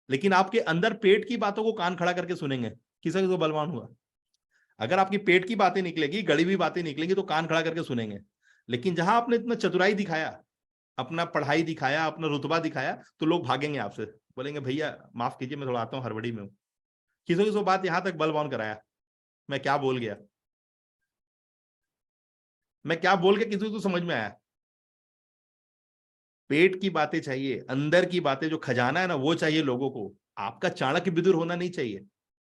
B: लेकिन आपके अंदर पेट की बातों को कान खड़ा करके सुनेंगे। किसी को बलवान हुआ? अगर आपकी पेट की बातें निकलेगी, गड़ी हुई बातें निकलेंगी, तो कान खड़ा करके सुनेंगे। लेकिन जहां आपने इतना चतुराई दिखाया, अपना पढ़ाई दिखाया, अपना रुतबा दिखाया, तो लोग भागेंगे आपसे, बोलेंगे भैया माफ कीजिए, मैं थोड़ा आता हूँ, हड़बड़ी में हूँ। किसी किसी बात यहां तक बलवान कराया। मैं क्या बोल गया, मैं क्या बोल के किसी को समझ में आया? पेट की बातें चाहिए, अंदर की बातें, जो खजाना है ना, वो चाहिए लोगों को। आपका चाणक्य विदुर होना नहीं चाहिए।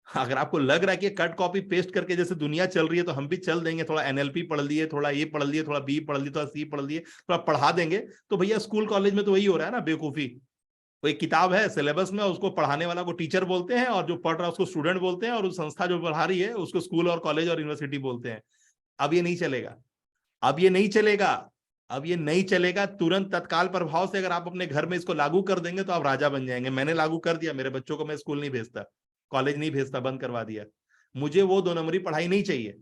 B: अगर आपको लग रहा है कि कट कॉपी पेस्ट करके जैसे दुनिया चल रही है तो हम भी चल देंगे, थोड़ा एनएलपी पढ़ लिए, थोड़ा ये पढ़ लिए, थोड़ा बी पढ़ लिए, थोड़ा सी पढ़ लिए, थोड़ा पढ़ा देंगे, तो भैया स्कूल कॉलेज में तो वही हो रहा है ना, बेवकूफी। वो एक किताब है सिलेबस में, उसको पढ़ाने वाला को टीचर बोलते हैं, और जो पढ़ रहा है उसको स्टूडेंट बोलते हैं, और उस संस्था जो पढ़ा रही है उसको स्कूल और कॉलेज और यूनिवर्सिटी बोलते हैं। अब ये नहीं चलेगा, अब ये नहीं चलेगा, अब ये नहीं चलेगा। तुरंत तत्काल प्रभाव से अगर आप अपने घर में इसको लागू कर देंगे तो आप राजा बन जाएंगे। मैंने लागू कर दिया, मेरे बच्चों को मैं स्कूल नहीं भेजता, कॉलेज नहीं भेजता, बंद करवा दिया। मुझे वो 2 नंबरी पढ़ाई नहीं चाहिए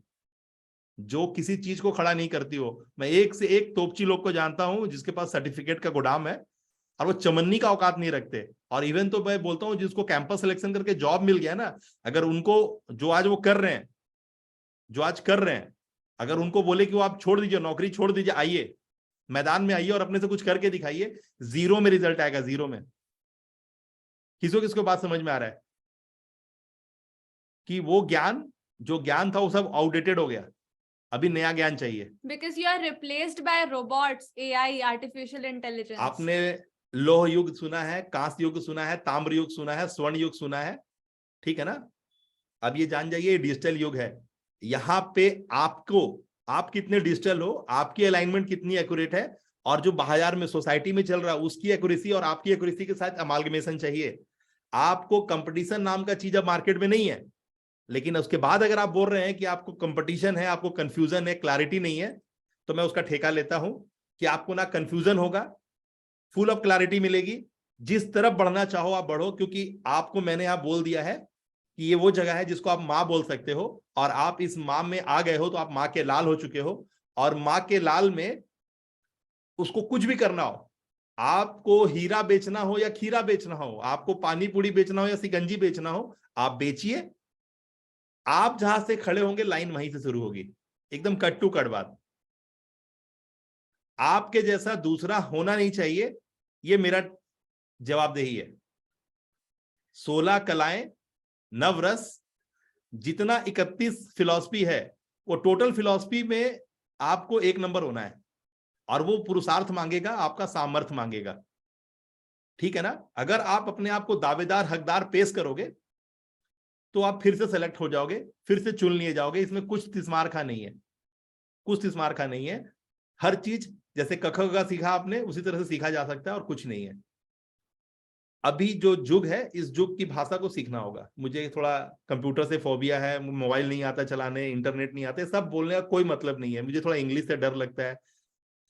B: जो किसी चीज को खड़ा नहीं करती हो। मैं एक से एक तोपची लोग को जानता हूं जिसके पास सर्टिफिकेट का गोदाम है, और वो चमन्नी का औकात नहीं रखते। और इवन तो मैं बोलता हूं, जिसको कैंपस सिलेक्शन करके जॉब मिल गया ना, अगर उनको जो आज वो कर रहे हैं, जो आज कर रहे हैं, अगर उनको बोले कि वो आप छोड़ दीजिए, नौकरी छोड़ दीजिए, आइए मैदान में आइए और अपने से कुछ करके दिखाइए, 0 में रिजल्ट आएगा, 0 में। किसको किसको बात समझ में आ रहा है कि वो ज्ञान, जो ज्ञान था वो सब आउटडेटेड हो गया, अभी नया ज्ञान चाहिए।
A: Because you are replaced by robots, AI, artificial intelligence.
B: आपने लोह युग सुना है, कांस युग सुना है, ताम्र युग सुना है, स्वर्ण युग सुना है, ठीक है ना? अब ये जान जाइए डिजिटल युग है। यहाँ पे आपको, आप कितने डिजिटल हो, आपकी अलाइनमेंट कितनी एक्यूरेट है, और जो बाजार में सोसाइटी में चल रहा है उसकी एक्यूरेसी और आपकी एक्यूरेसी के साथ अमालगमेशन चाहिए। आपको कंपटीशन नाम का चीज अब मार्केट में नहीं है। लेकिन उसके बाद अगर आप बोल रहे हैं कि आपको कंपटीशन है, आपको कंफ्यूजन है, क्लैरिटी नहीं है, तो मैं उसका ठेका लेता हूं कि आपको ना कंफ्यूजन होगा, फुल ऑफ क्लैरिटी मिलेगी। जिस तरफ बढ़ना चाहो आप बढ़ो, क्योंकि आपको मैंने यहां बोल दिया है कि ये वो जगह है जिसको आप माँ बोल सकते हो, और आप इस माँ में आ गए हो तो आप माँ के लाल हो चुके हो। और माँ के लाल में उसको कुछ भी करना हो, आपको हीरा बेचना हो या खीरा बेचना हो, आपको पानी पूरी बेचना हो या सिकंजी बेचना हो, आप बेचिए। आप जहां से खड़े होंगे लाइन वहीं से शुरू होगी, एकदम कट टू कट बात। आपके जैसा दूसरा होना नहीं चाहिए, ये मेरा जवाबदेही है। 16 कलाएं, नवरस, जितना 31 फिलॉसफी है, वो टोटल फिलॉसफी में आपको एक नंबर होना है। और वो पुरुषार्थ मांगेगा, आपका सामर्थ्य मांगेगा, ठीक है ना। अगर आप अपने आप को दावेदार हकदार पेश करोगे तो आप फिर से सेलेक्ट हो जाओगे, फिर से चुन लिए जाओगे। इसमें कुछ तिस्मार खा नहीं है, कुछ तिस्मार खा नहीं है। हर चीज जैसे क ख ग सीखा आपने, उसी तरह से सीखा जा सकता है, और कुछ नहीं है। अभी जो युग है, इस युग की भाषा को सीखना होगा। मुझे थोड़ा कंप्यूटर से फोबिया है, मोबाइल नहीं आता चलाने, इंटरनेट नहीं आते, सब बोलने का कोई मतलब नहीं है। मुझे थोड़ा इंग्लिश से डर लगता है,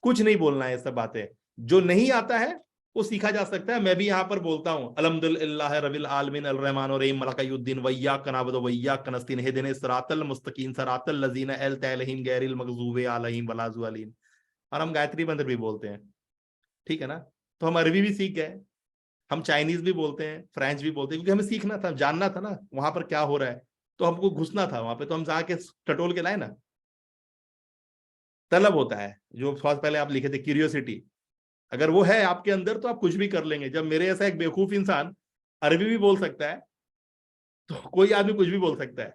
B: कुछ नहीं बोलना है। ये सब बातें जो नहीं आता है वो सीखा जा सकता है। मैं भी यहाँ पर बोलता हूँ अल्हम्दुलिल्लाह रब्बिल आलमीन अर्रहमान अर्रहीम मलकयुद्दीन वय्याक नअबुदु वय्याक नस्तईन इहदिनस सिरातल मुस्तकीम सिरातल लज़ीना अनअमता अलैहिम गैरिल मग़ज़ूबि अलैहिम वला ज़ालिमीन। और हम गायत्री मंत्र भी बोलते हैं, ठीक है ना। तो हम अरबी भी सीख गए, हम चाइनीज भी बोलते हैं, फ्रेंच भी बोलते हैं, क्योंकि हमें सीखना था, जानना था ना वहां पर क्या हो रहा है। तो हमको घुसना था वहां पे, तो हम जाके टटोल के लाए ना। तलब होता है, जो पहले आप लिखे थे, क्यूरियोसिटी, अगर वो है आपके अंदर तो आप कुछ भी कर लेंगे। जब मेरे ऐसा एक बेवकूफ इंसान अरबी भी बोल सकता है, तो कोई आदमी कुछ भी बोल सकता है।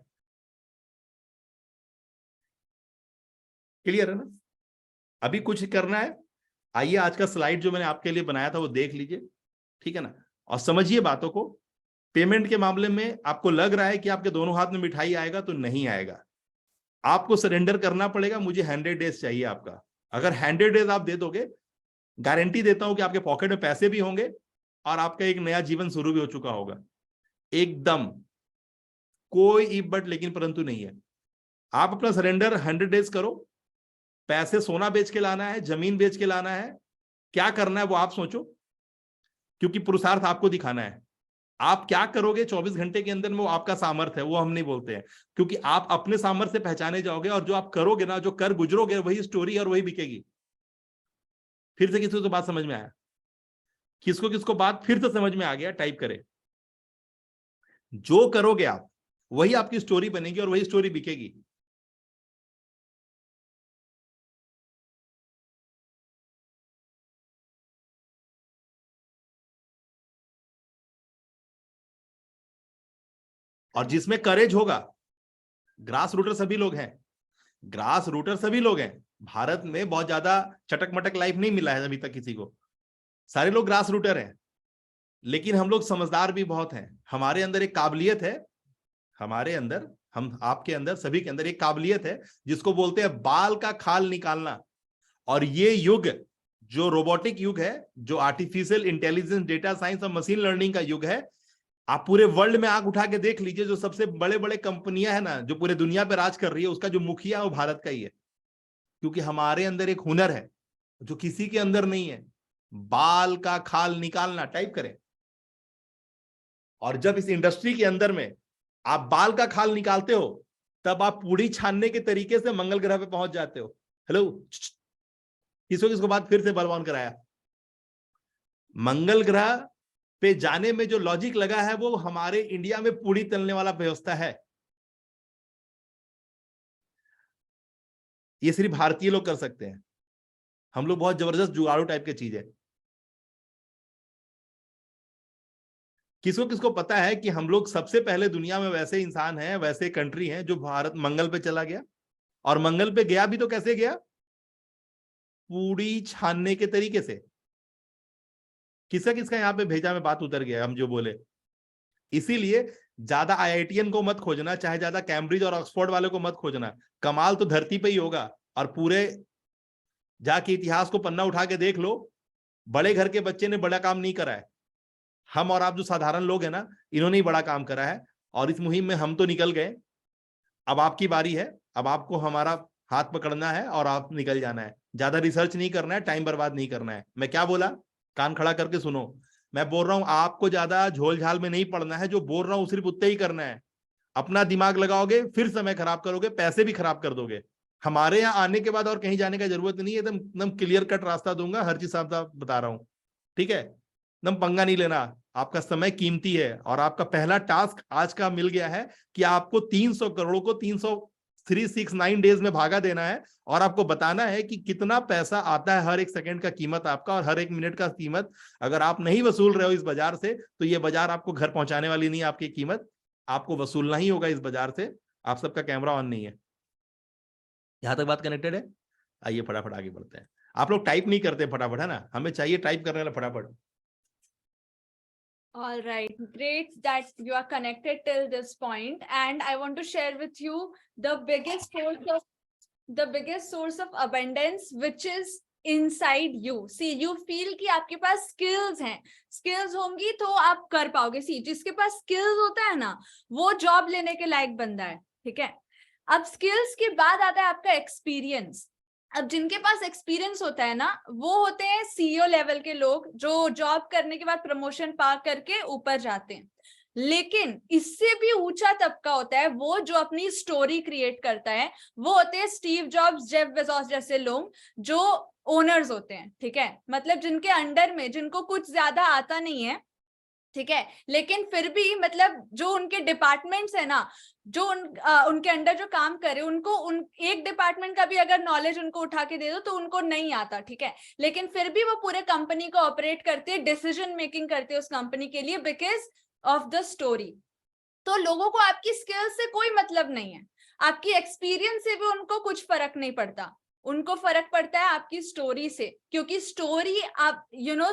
B: क्लियर है ना। अभी कुछ करना है, आइए आज का स्लाइड जो मैंने आपके लिए बनाया था वो देख लीजिए, ठीक है ना, और समझिए बातों को। पेमेंट के मामले में आपको लग रहा है कि आपके दोनों हाथ में मिठाई आएगा, तो नहीं आएगा। आपको सरेंडर करना पड़ेगा। मुझे 100 डेज चाहिए आपका। अगर 100 डेज आप दे दोगे, गारंटी देता हूं कि आपके पॉकेट में पैसे भी होंगे और आपका एक नया जीवन शुरू भी हो चुका होगा। एकदम कोई इफ बट लेकिन परंतु नहीं है। आप अपना सरेंडर 100 डेज करो। पैसे सोना बेच के लाना है, जमीन बेच के लाना है, क्या करना है वो आप सोचो, क्योंकि पुरुषार्थ आपको दिखाना है। आप क्या करोगे 24 घंटे के अंदर में, वो आपका सामर्थ्य है, वो हम नहीं बोलते हैं। क्योंकि आप अपने सामर्थ्य से पहचाने जाओगे, और जो आप करोगे ना, जो कर गुजरोगे, वही स्टोरी और वही बिकेगी। फिर से किसी को बात समझ में आया? किसको किसको बात फिर से समझ में आ गया? टाइप करें। जो करोगे आप, वही आपकी स्टोरी बनेगी और वही स्टोरी बिकेगी। और जिसमें करेज होगा, ग्रास रूटर सभी लोग हैं, ग्रास रूटर सभी लोग हैं। भारत में बहुत ज्यादा चटक मटक लाइफ नहीं मिला है अभी तक किसी को, सारे लोग ग्रास रूटर हैं। लेकिन हम लोग समझदार भी बहुत हैं। हमारे अंदर एक काबिलियत है, हमारे अंदर, हम आपके अंदर, सभी के अंदर एक काबिलियत है जिसको बोलते हैं बाल का खाल निकालना। और ये युग जो रोबोटिक युग है, जो आर्टिफिशियल इंटेलिजेंस, डेटा साइंस और मशीन लर्निंग का युग है, आप पूरे वर्ल्ड में आंख उठा के देख लीजिए, जो सबसे बड़े बड़े कंपनियां है ना, जो पूरे दुनिया पे राज कर रही है, उसका जो मुखिया है वो भारत का ही है। क्योंकि हमारे अंदर एक हुनर है जो किसी के अंदर नहीं है, बाल का खाल निकालना। टाइप करें। और जब इस इंडस्ट्री के अंदर में आप बाल का खाल निकालते हो, तब आप पूड़ी छानने के तरीके से मंगल ग्रह पे पहुंच जाते हो। हेलो, किसको किसको बात फिर से बलवान कराया? मंगल ग्रह पे जाने में जो लॉजिक लगा है, वो हमारे इंडिया में पूड़ी तलने वाला व्यवस्था है। ये सिर्फ भारतीय लोग कर सकते हैं। हम लोग बहुत जबरदस्त जुगाड़ू टाइप की चीज है। किसको किसको पता है कि हम लोग सबसे पहले दुनिया में वैसे इंसान हैं, वैसे कंट्री हैं, जो भारत मंगल पे चला गया? और मंगल पे गया भी तो कैसे गया? पूड़ी छानने के तरीके से। किसका किसका यहाँ पे भेजा में बात उतर गया हम जो बोले। इसीलिए ज्यादा आईआईटीएन को मत खोजना, चाहे ज्यादा कैम्ब्रिज और ऑक्सफोर्ड वाले को मत खोजना। कमाल तो धरती पे ही होगा। और पूरे जाके इतिहास को पन्ना उठा के देख लो, बड़े घर के बच्चे ने बड़ा काम नहीं करा है। हम और आप जो साधारण लोग हैं ना, इन्होंने ही बड़ा काम करा है। और इस मुहिम में हम तो निकल गए, अब आपकी बारी है। अब आपको हमारा हाथ पकड़ना है और आप निकल जाना है। ज्यादा रिसर्च नहीं करना है, टाइम बर्बाद नहीं करना है। मैं क्या बोला, कान खड़ा करके सुनो। मैं बोल रहा हूं आपको ज्यादा झोल झाल में नहीं पड़ना है, जो बोल रहा हूं सिर्फ उतना ही करना है। अपना दिमाग लगाओगे फिर समय खराब करोगे, पैसे भी खराब कर दोगे। हमारे यहाँ आने के बाद और कहीं जाने का जरूरत नहीं है, एकदम एकदम क्लियर कट रास्ता दूंगा, हर चीज साफ साफ बता रहा हूँ। ठीक है, एकदम पंगा नहीं लेना, आपका समय कीमती है और आपका पहला टास्क आज का मिल गया है कि आपको 300 करोड़ को 369 डेज में भागा देना है और आपको बताना है कि कितना पैसा आता है हर एक सेकंड का कीमत आपका और हर एक मिनट का कीमत। अगर आप नहीं वसूल रहे हो इस बाजार से तो ये बाजार आपको घर पहुंचाने वाली नहीं है, आपकी कीमत आपको वसूलना ही होगा इस बाजार से। आप सबका कैमरा ऑन नहीं है, यहां तक बात कनेक्टेड है? आइए फटाफट आगे बढ़ते हैं। आप लोग टाइप नहीं करते फटाफट, है ना, हमें चाहिए टाइप करने वाला फटाफट।
A: All right, great that you are connected till this point, and I want to share with you the biggest source of abundance, which is inside you. See, you feel कि आपके पास skills हैं, skills होंगी तो आप कर पाओगे। See, जिसके पास skills होता है ना, वो job लेने के लायक बंदा है, ठीक है। अब skills के बाद आता है आपका experience। अब जिनके पास एक्सपीरियंस होता है ना, वो होते हैं सीईओ लेवल के लोग, जो जॉब करने के बाद प्रमोशन पा करके ऊपर जाते हैं। लेकिन इससे भी ऊंचा तबका होता है वो जो अपनी स्टोरी क्रिएट करता है, वो होते हैं स्टीव जॉब्स, जेफ बेजोस जैसे लोग जो ओनर्स होते हैं, ठीक है। मतलब जिनके अंडर में, जिनको कुछ ज्यादा आता नहीं है, ठीक है, लेकिन फिर भी मतलब जो उनके डिपार्टमेंट्स है ना, जो उनके अंडर जो काम करे, उनको एक डिपार्टमेंट का भी अगर नॉलेज उनको उठा के दे दो तो उनको नहीं आता, ठीक है, लेकिन फिर भी वो पूरे कंपनी को ऑपरेट करते हैं, डिसीजन मेकिंग करते हैं उस कंपनी के लिए, बिकॉज ऑफ द स्टोरी। तो लोगों को आपकी स्किल्स से कोई मतलब नहीं है, आपकी एक्सपीरियंस से भी उनको कुछ फर्क नहीं पड़ता, उनको फर्क पड़ता है आपकी स्टोरी से, क्योंकि स्टोरी आप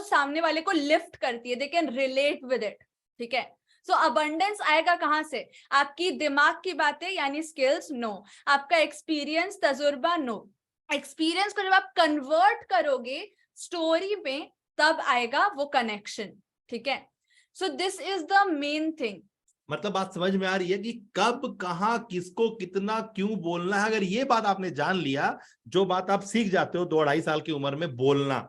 A: सामने वाले को लिफ्ट करती है, they can relate with it, ठीक है। सो अबंडेंस आएगा कहां से? आपकी दिमाग की बातें यानी स्किल्स, नो। आपका एक्सपीरियंस, तजुर्बा, नो। एक्सपीरियंस को जब आप कन्वर्ट करोगे स्टोरी में, तब आएगा वो कनेक्शन, ठीक है। सो this is the main thing.
B: मतलब बात समझ में आ रही है कि कब, कहां, किसको, कितना, क्यों बोलना है। अगर ये बात आपने जान लिया, जो बात आप सीख जाते हो 2-2.5 साल की उम्र में बोलना,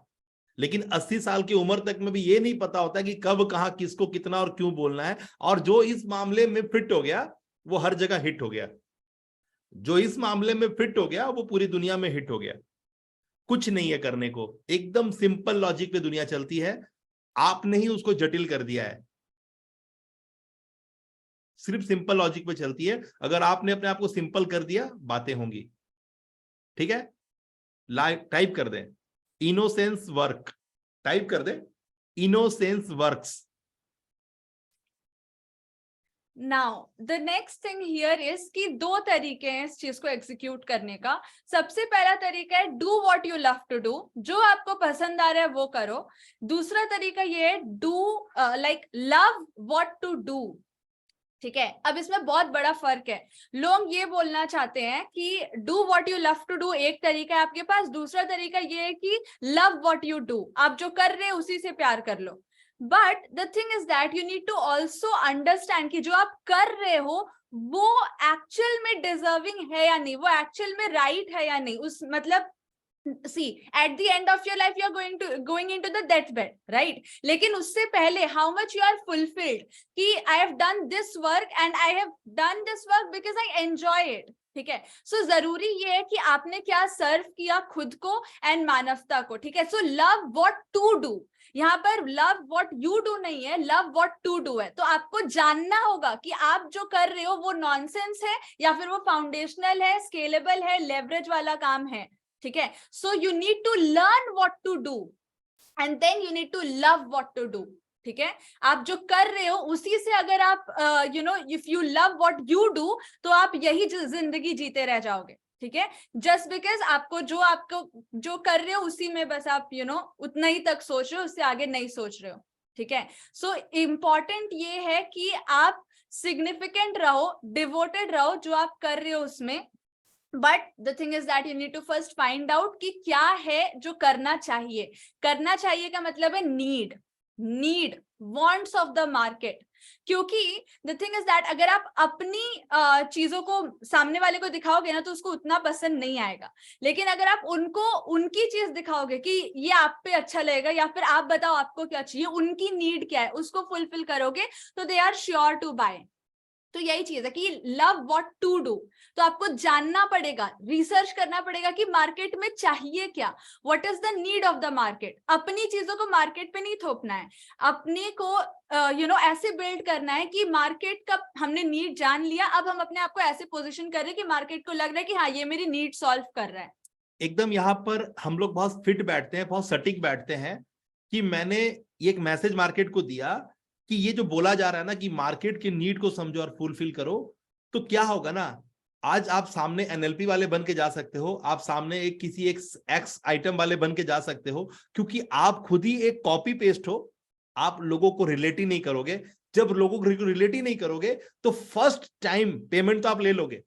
B: लेकिन 80 साल की उम्र तक में भी ये नहीं पता होता कि कब, कहां, किसको, कितना और क्यों बोलना है। और जो इस मामले में फिट हो गया वो हर जगह हिट हो गया, जो इस मामले में फिट हो गया वो पूरी दुनिया में हिट हो गया। कुछ नहीं है करने को, एकदम सिंपल लॉजिक पे दुनिया चलती है, आपने ही उसको जटिल कर दिया है। सिर्फ सिंपल लॉजिक पे चलती है, अगर आपने अपने आप को सिंपल कर दिया बातें होंगी, ठीक है। टाइप कर दें इनोसेंस वर्क, टाइप कर दें innocence works.
A: Now the next thing here is कि 2 तरीके हैं इस चीज को एग्जीक्यूट करने का। सबसे पहला तरीका है do what you love to do, जो आपको पसंद आ रहा है वो करो। दूसरा तरीका ये है do like love what to do, ठीक है। अब इसमें बहुत बड़ा फर्क है। लोग ये बोलना चाहते हैं कि do what you love to do एक तरीका है आपके पास, दूसरा तरीका ये है कि लव व्हाट यू डू, आप जो कर रहे हैं उसी से प्यार कर लो। But the thing is that you need to also understand कि जो आप कर रहे हो वो एक्चुअल में डिजर्विंग है या नहीं, वो एक्चुअल में राइट है या नहीं। उस मतलब see at the end of your life you are going into the deathbed, right? लेकिन उससे पहले how much you are fulfilled कि I have done this work and I have done this work because I enjoy it, ठीक है। सो जरूरी ये है कि आपने क्या सर्व किया खुद को एंड मानवता को, ठीक है। So love what to do, यहाँ पर लव व्हाट यू डू नहीं है, लव व्हाट टू डू है। तो आपको जानना होगा कि आप जो कर रहे हो वो नॉनसेंस है या फिर वो फाउंडेशनल है, स्केलेबल है, लेवरेज वाला काम है, ठीक है। So you need to learn what to do and then you need to love what to do, ठीक है। आप जो कर रहे हो उसी से अगर आप if you love what you do तो आप यही जिंदगी जीते रह जाओगे, ठीक है। जस्ट बिकॉज आपको जो कर रहे हो उसी में बस आप उतना ही तक सोच रहे हो, उससे आगे नहीं सोच रहे हो, ठीक है। सो इम्पॉर्टेंट ये है कि आप सिग्निफिकेंट रहो, डिवोटेड रहो जो आप कर रहे हो उसमें। But the thing is that you need to first find out कि क्या है जो करना चाहिए। करना चाहिए का मतलब है need wants of the market. क्योंकि द थिंग इज दैट अगर आप अपनी चीजों को सामने वाले को दिखाओगे ना तो उसको उतना पसंद नहीं आएगा, लेकिन अगर आप उनको उनकी चीज दिखाओगे कि ये आप पे अच्छा लगेगा या फिर आप बताओ आपको क्या चाहिए, उनकी नीड क्या है, उसको फुलफिल करोगे तो they are sure to buy, तो यही चीज है कि लव व्हाट टू डू। तो आपको जानना पड़ेगा, रिसर्च करना पड़ेगा कि मार्केट में चाहिए क्या, what is the need of the market. अपनी चीजों को मार्केट पे नहीं थोपना है, अपने को ऐसे बिल्ड करना है कि मार्केट का हमने नीड जान लिया, अब हम अपने आप को ऐसे पोजीशन कर रहे हैं कि मार्केट को लग रहा है कि हाँ ये मेरी नीड सॉल्व कर रहा है।
B: एकदम यहाँ पर हम लोग बहुत फिट बैठते हैं, बहुत सटीक बैठते हैं कि मैंने एक मैसेज मार्केट को दिया कि ये जो बोला जा रहा है ना कि मार्केट की नीड को समझो और फुलफिल करो, तो क्या होगा ना, आज आप सामने एनएलपी वाले बन के जा सकते हो, आप सामने एक किसी एक एक्स आइटम वाले बन के जा सकते हो, क्योंकि आप खुद ही एक कॉपी पेस्ट हो। आप लोगों को रिलेट ही नहीं करोगे। जब लोगों को रिलेट ही नहीं करोगे तो फर्स्ट टाइम पेमेंट तो आप ले लोगे।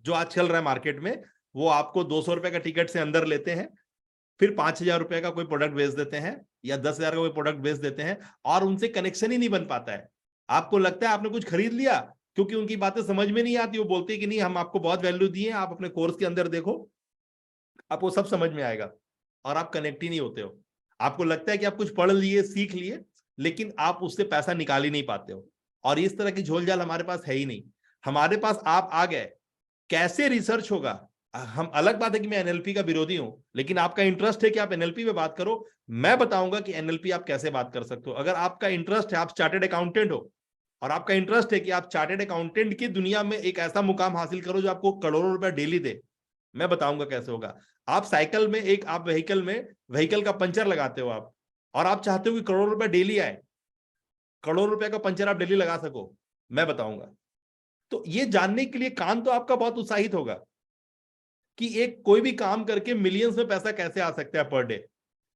B: जो आज चल रहा है मार्केट में, वो आपको 200 रुपए का टिकट से अंदर लेते हैं, फिर 5,000 रुपए का कोई प्रोडक्ट बेच देते हैं या 10,000 का कोई प्रोडक्ट बेच देते हैं, और उनसे कनेक्शन ही नहीं बन पाता है। आपको लगता है आपने कुछ खरीद लिया, क्योंकि उनकी बातें समझ में नहीं आती। वो बोलते हैं कि नहीं, हम आपको बहुत वैल्यू दिए, आप अपने कोर्स के अंदर देखो, आपको सब समझ में आएगा, और आप कनेक्ट ही नहीं होते हो। आपको लगता है कि आप कुछ पढ़ लिए, सीख लिए, लेकिन आप उससे पैसा निकाल ही नहीं पाते हो। और इस तरह की झोलझाल हमारे पास है ही नहीं। हमारे पास आप आ गए, कैसे रिसर्च होगा। हम, अलग बात है कि मैं एनएलपी का विरोधी हूं, लेकिन आपका इंटरेस्ट है कि आप एनएलपी में बात करो, मैं बताऊंगा कि एनएलपी आप कैसे बात कर सकते हो। अगर आपका इंटरेस्ट है, आप चार्टेड अकाउंटेंट हो, और आपका इंटरेस्ट है कि आप चार्टेड अकाउंटेंट की दुनिया में एक ऐसा मुकाम हासिल करो जो आपको करोड़ों रुपए डेली दे, मैं बताऊंगा कैसे होगा। आप साइकिल में आप व्हीकल का पंचर लगाते हो आप, और आप चाहते हो कि करोड़ों रुपए डेली आए, करोड़ों रुपए का पंचर आप डेली लगा सको, मैं बताऊंगा। तो ये जानने के लिए कान तो आपका बहुत उत्साहित होगा कि एक कोई भी काम करके मिलियंस में पैसा कैसे आ सकता है पर डे।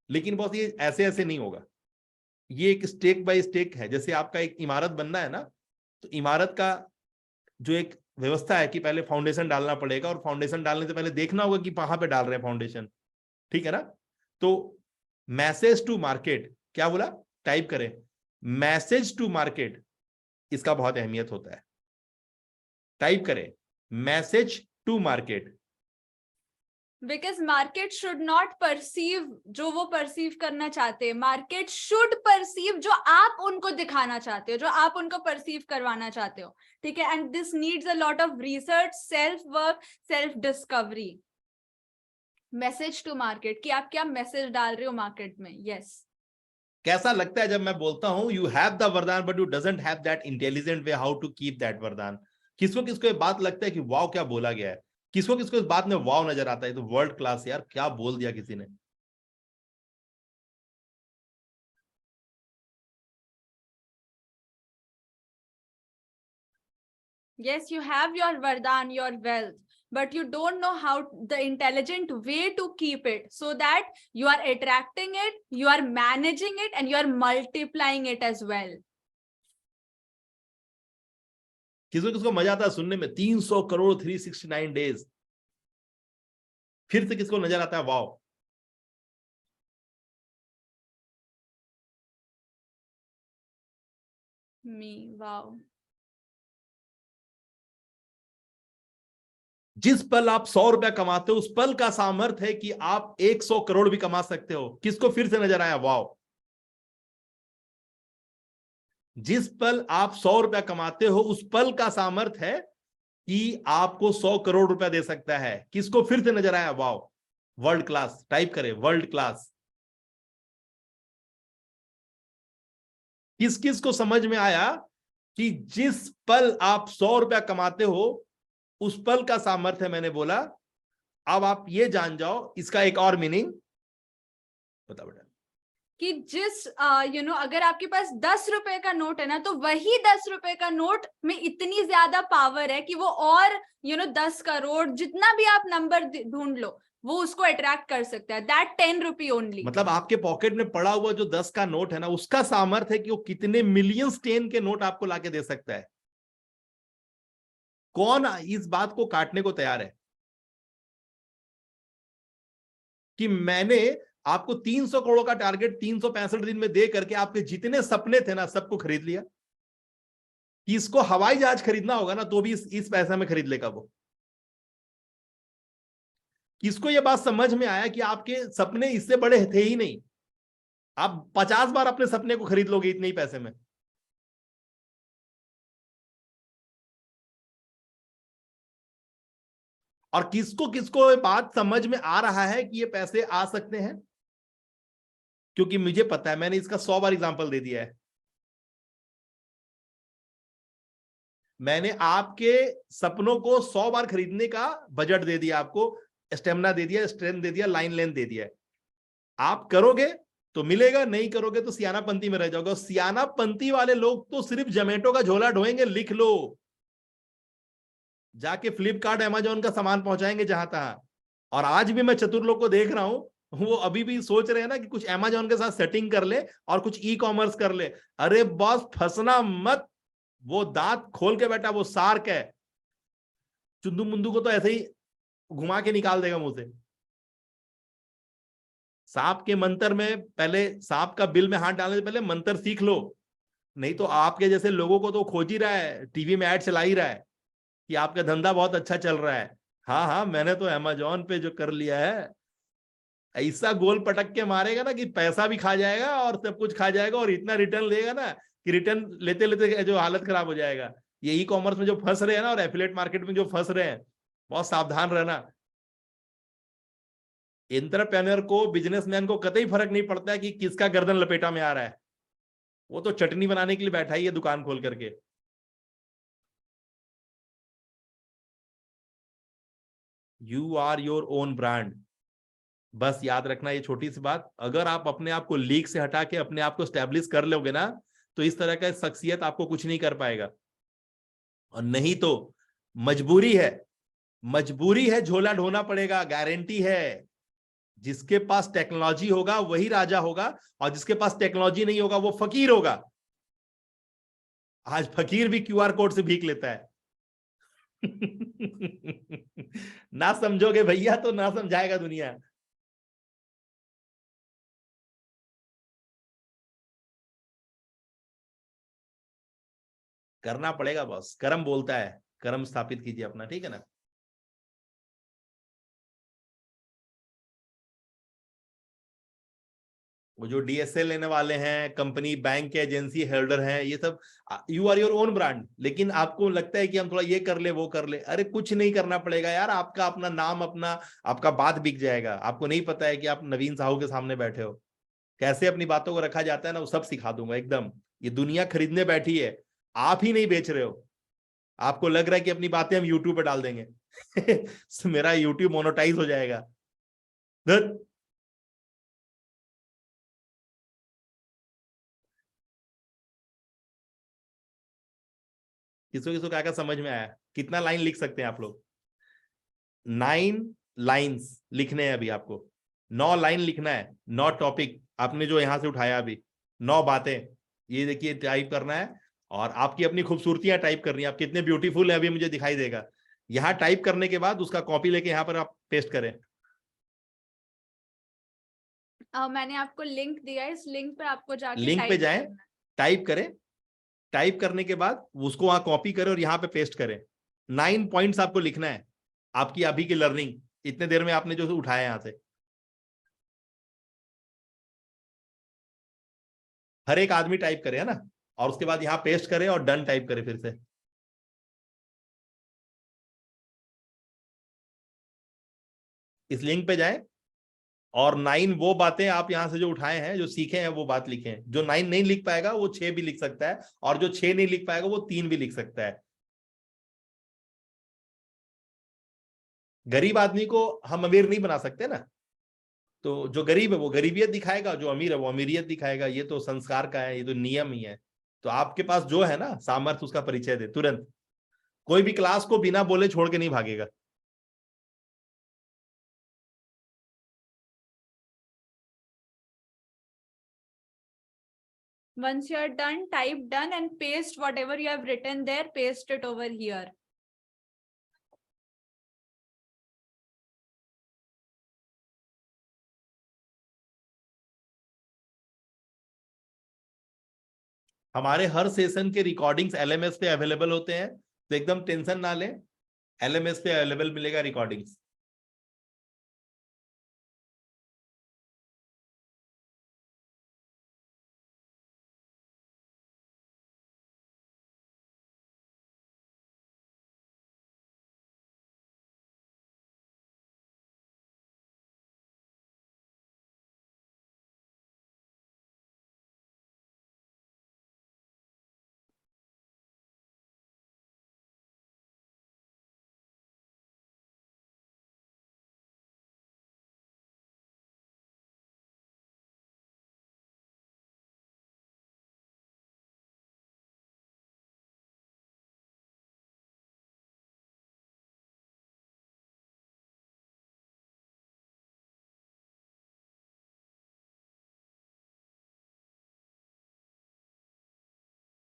B: लेकिन बॉस, ये ऐसे ऐसे नहीं होगा। ये एक स्टेक बाय स्टेक है। जैसे आपका एक इमारत बनना है ना, तो इमारत का जो एक व्यवस्था है कि पहले फाउंडेशन डालना पड़ेगा, और फाउंडेशन डालने से पहले देखना होगा कि कहां पे डाल रहे हैं फाउंडेशन, ठीक है ना। तो मैसेज टू मार्केट, क्या बोला, टाइप करें, मैसेज टू मार्केट, इसका बहुत अहमियत होता है। टाइप करें, message to market.
A: Because market should not perceive जो वो परसीव करना चाहते हैं, मार्केट शुड परसीव जो आप उनको दिखाना चाहते हो, जो आप उनको परसीव करवाना चाहते हो, ठीक है। And this needs a lot of research, self work, self discovery. Message to market, कि आप क्या मैसेज डाल रहे हो मार्केट में। यस
B: कैसा लगता है जब मैं बोलता हूं यू हैव द वरदान but you doesn't have that intelligent way how to keep that वरदान। किसको किसको ये बात लगता है कि वाव क्या बोला गया है, किसको किसको इस बात में वाव नजर आता है, तो वर्ल्ड क्लास यार, क्या बोल दिया किसी ने।
A: yes, you have your vardhan, your wealth, but you don't know how the intelligent way to keep it, so that you are attracting it, you are managing it, and you are multiplying it as well.
B: किसको किसको मजा आता है सुनने में 300 करोड़ 369 डेज, फिर से किसको नजर आता है वाव।
A: Me, wow.
B: जिस पल आप 100 रुपया कमाते हो, उस पल का सामर्थ्य है कि आप 100 करोड़ भी कमा सकते हो। किसको फिर से नजर आया वाव। जिस पल आप 100 रुपया कमाते हो, उस पल का सामर्थ्य है कि आपको 100 करोड़ रुपया दे सकता है। किसको फिर से नजर आया वाव। वर्ल्ड क्लास, टाइप करें वर्ल्ड क्लास। किस किस को समझ में आया कि जिस पल आप 100 रुपया कमाते हो, उस पल का सामर्थ्य मैंने बोला। अब आप ये जान जाओ इसका एक और मीनिंग, बता बेटा।
A: कि जिस अगर आपके पास 10 रुपए का नोट है ना, तो वही 10 रुपए का नोट में इतनी ज्यादा पावर है कि वो और 10 करोड़ जितना भी आप नंबर ढूंढ लो, वो उसको अट्रैक्ट कर सकता है। That 10 rupee only.
B: मतलब आपके पॉकेट में पड़ा हुआ जो 10 का नोट है ना, उसका सामर्थ्य है कि वो कितने मिलियंस 10 के नोट आपको लाके दे सकता है। कौन इस बात को काटने को तैयार है कि मैंने आपको 300 करोड़ का टारगेट 365 दिन में दे करके आपके जितने सपने थे ना, सबको खरीद लिया। कि इसको हवाई जहाज खरीदना होगा ना, तो भी इस पैसा में खरीद लेगा वो। किसको ये बात समझ में आया कि आपके सपने इससे बड़े थे ही नहीं, आप 50 बार अपने सपने को खरीद लोगे इतने ही पैसे में। और किसको किसको ये बात समझ में आ रहा है कि ये पैसे आ सकते हैं? क्योंकि मुझे पता है, मैंने इसका 100 बार एग्जांपल दे दिया है। मैंने आपके सपनों को 100 बार खरीदने का बजट दे दिया, आपको स्टेमिना दे दिया, स्ट्रेंथ दे दिया, लाइन लेंथ दे दिया है। आप करोगे तो मिलेगा, नहीं करोगे तो सियानापंती में रह जाओगे। सियानापंती वाले लोग तो सिर्फ जोमेटो का झोला ढोएंगे, लिख लो। जाके फ्लिपकार्ट अमेजोन का सामान पहुंचाएंगे जहां तहां। और आज भी मैं चतुर लोग को देख रहा हूं, वो अभी भी सोच रहे हैं ना कि कुछ अमेजोन के साथ सेटिंग कर ले और कुछ ई कॉमर्स कर ले। अरे बॉस, फंसना मत। वो दांत खोल के बैठा, वो सार्क है। चुंदू मुंदू को तो ऐसे ही घुमा के निकाल देगा मुंह से। सांप के मंत्र में पहले, सांप का बिल में हाथ डालने से पहले मंत्र सीख लो। नहीं तो आपके जैसे लोगों को तो खोज ही रहा है, टीवी में ऐड चला ही रहा है कि आपका धंधा बहुत अच्छा चल रहा है। हाँ हाँ, मैंने तो अमेजोन पे जो कर लिया है, ऐसा गोल पटक के मारेगा ना कि पैसा भी खा जाएगा और सब कुछ खा जाएगा, और इतना रिटर्न लेगा ना कि रिटर्न लेते लेते जो हालत खराब हो जाएगा। ये ई कॉमर्स में जो फंस रहे हैं ना, और एफिलेट मार्केट में जो फंस रहे हैं, बहुत सावधान रहना। एंटरप्रेन्योर को, बिजनेसमैन को कतई फर्क नहीं पड़ता है कि किसका गर्दन लपेटा में आ रहा है। वो तो चटनी बनाने के लिए बैठा ही है दुकान खोल करके। You are your own brand. बस याद रखना ये छोटी सी बात, अगर आप अपने आप को लीक से हटा के अपने आप को स्टैब्लिश कर लोगे ना, तो इस तरह का शख्सियत आपको कुछ नहीं कर पाएगा। और नहीं तो मजबूरी है, मजबूरी है, झोला ढोना पड़ेगा, गारंटी है। जिसके पास टेक्नोलॉजी होगा वही राजा होगा, और जिसके पास टेक्नोलॉजी नहीं होगा वो फकीर होगा। आज फकीर भी क्यूआर कोड से भीख लेता है। ना समझोगे भैया तो ना समझाएगा दुनिया। करना पड़ेगा बॉस, कर्म बोलता है, कर्म स्थापित कीजिए अपना, ठीक है ना। वो जो डीएसएल लेने वाले हैं, कंपनी, बैंक के एजेंसी होल्डर हैं, ये सब, you are your own brand. लेकिन आपको लगता है कि हम थोड़ा ये कर ले वो कर ले, अरे कुछ नहीं करना पड़ेगा यार। आपका अपना नाम, अपना आपका बात बिक जाएगा। आपको नहीं पता है कि आप नवीन साहू के सामने बैठे हो। कैसे अपनी बातों को रखा जाता है ना, वो सब सिखा दूंगा एकदम। ये दुनिया खरीदने बैठी है, आप ही नहीं बेच रहे हो। आपको लग रहा है कि अपनी बातें हम यूट्यूब पे डाल देंगे। मेरा यूट्यूब मोनेटाइज हो जाएगा। धत। किसको किसको क्या क्या समझ में आया? कितना लाइन लिख सकते हैं आप लोग? 9 लाइन्स लिखने हैं अभी आपको। 9 लाइन लिखना है, 9 टॉपिक आपने जो यहां से उठाया अभी, 9 बातें। ये देखिए, टाइप करना है। और आपकी अपनी खूबसूरतियां टाइप करनी है, आप कितने ब्यूटीफुल है अभी मुझे दिखाई देगा। यहाँ टाइप करने के बाद उसका कॉपी लेके यहाँ पर आप पेस्ट करें।
A: मैंने आपको लिंक दिया है, इस लिंक पे आपको जाके
B: लिंक पे
A: टाइप
B: जाएं,
A: करना है।
B: टाइप करें। टाइप करने के बाद उसको वहां कॉपी करें और यहाँ पे पेस्ट करें। 9 पॉइंट्स आपको लिखना है, आपकी अभी की लर्निंग, इतने देर में आपने जो उठाया यहाँ से। हर एक आदमी टाइप करे, है ना। और उसके बाद यहाँ पेस्ट करे और डन टाइप करे फिर से। इस लिंक पे जाए, और 9 वो बातें आप यहां से जो उठाए हैं, जो सीखे हैं, वो बात लिखें। जो 9 नहीं लिख पाएगा वो 6 भी लिख सकता है, और जो 6 नहीं लिख पाएगा वो 3 भी लिख सकता है। गरीब आदमी को हम अमीर नहीं बना सकते ना। तो जो गरीब है वो गरीबियत दिखाएगा, जो अमीर है वो अमीरियत दिखाएगा। ये तो संस्कार का है, ये तो नियम ही है। तो आपके पास जो है ना सामर्थ्य, उसका परिचय दे तुरंत। कोई भी क्लास को बिना बोले छोड़ के नहीं भागेगा।
A: Once you're done, type done and paste whatever you have written there, paste it over here.
B: हमारे हर सेशन के रिकॉर्डिंग्स एलएमएस पे अवेलेबल होते हैं, तो एकदम टेंशन ना लें। एलएमएस पे अवेलेबल मिलेगा रिकॉर्डिंग्स।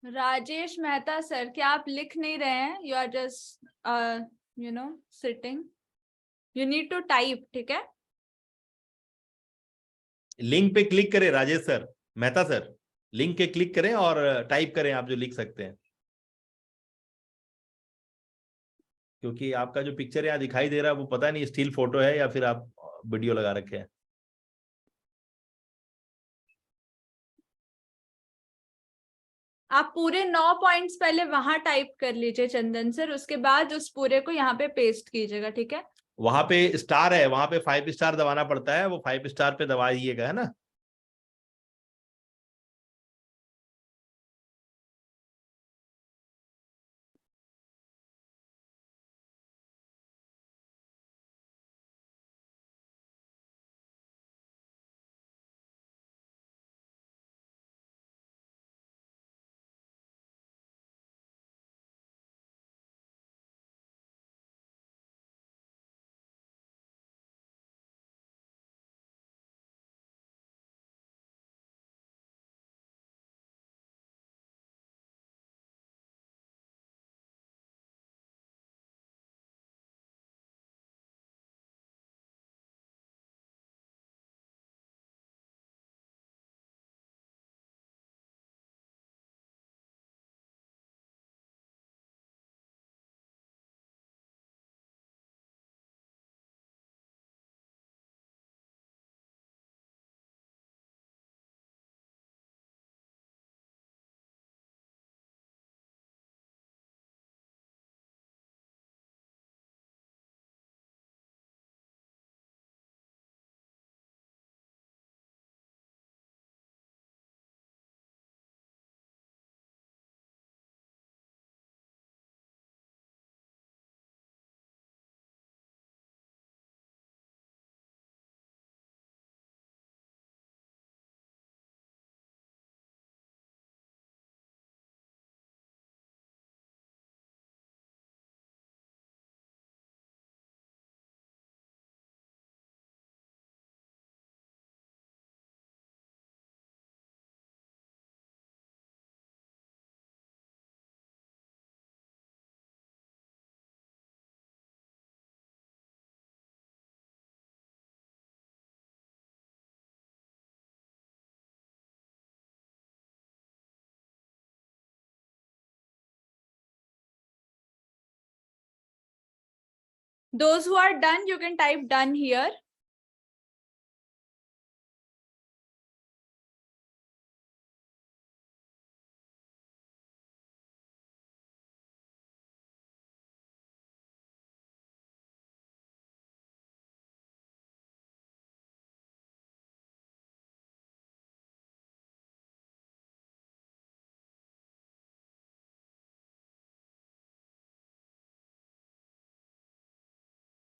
A: राजेश मेहता सर, क्या आप लिख नहीं रहे हैं? You are just sitting, you need to type, ठीक है?
B: लिंक पे क्लिक करें Rajesh sir, Mehta sir, link पे क्लिक करें और टाइप करें आप जो लिख सकते हैं, क्योंकि आपका जो पिक्चर यहाँ दिखाई दे रहा है वो पता नहीं स्टिल फोटो है या फिर आप वीडियो लगा रखे हैं।
A: आप पूरे 9 पॉइंट्स पहले वहां टाइप कर लीजिए चंदन सर, उसके बाद उस पूरे को यहाँ पे पेस्ट कीजिएगा, ठीक है?
B: वहां पे स्टार है, वहां पे 5 स्टार दबाना पड़ता है, वो 5 स्टार पे दबाइएगा, है ना?
A: Those who are done, you can type done here.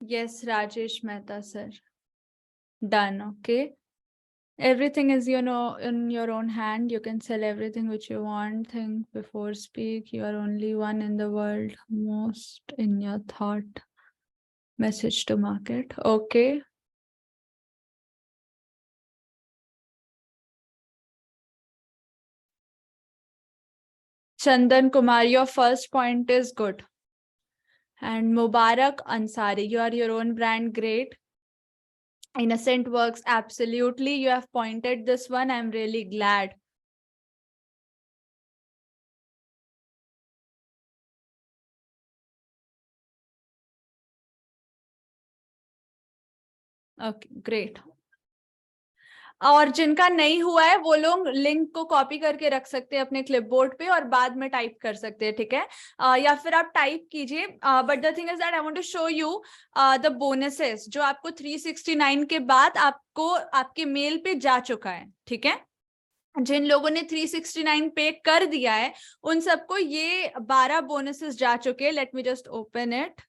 A: Yes, Rajesh Mehta sir. Done. Okay. Everything is, in your own hand. You can sell everything which you want. Think before speak. You are only one in the world. Most in your thought. Message to market. Okay. Chandan Kumar, your first point is good. And Mubarak Ansari, you are your own brand. Great. Innocent Works, absolutely. You have pointed this one. I'm really glad. Okay, great. और जिनका नहीं हुआ है वो लोग लिंक को कॉपी करके रख सकते हैं अपने क्लिपबोर्ड पे और बाद में टाइप कर सकते हैं, ठीक है? या फिर आप टाइप कीजिए, but the thing is that I want to show you the bonuses जो आपको 369 के बाद आपको आपके मेल पे जा चुका है, ठीक है? जिन लोगों ने 369 पे कर दिया है उन सबको ये 12 बोनसेस जा चुके हैं. Let me just open it.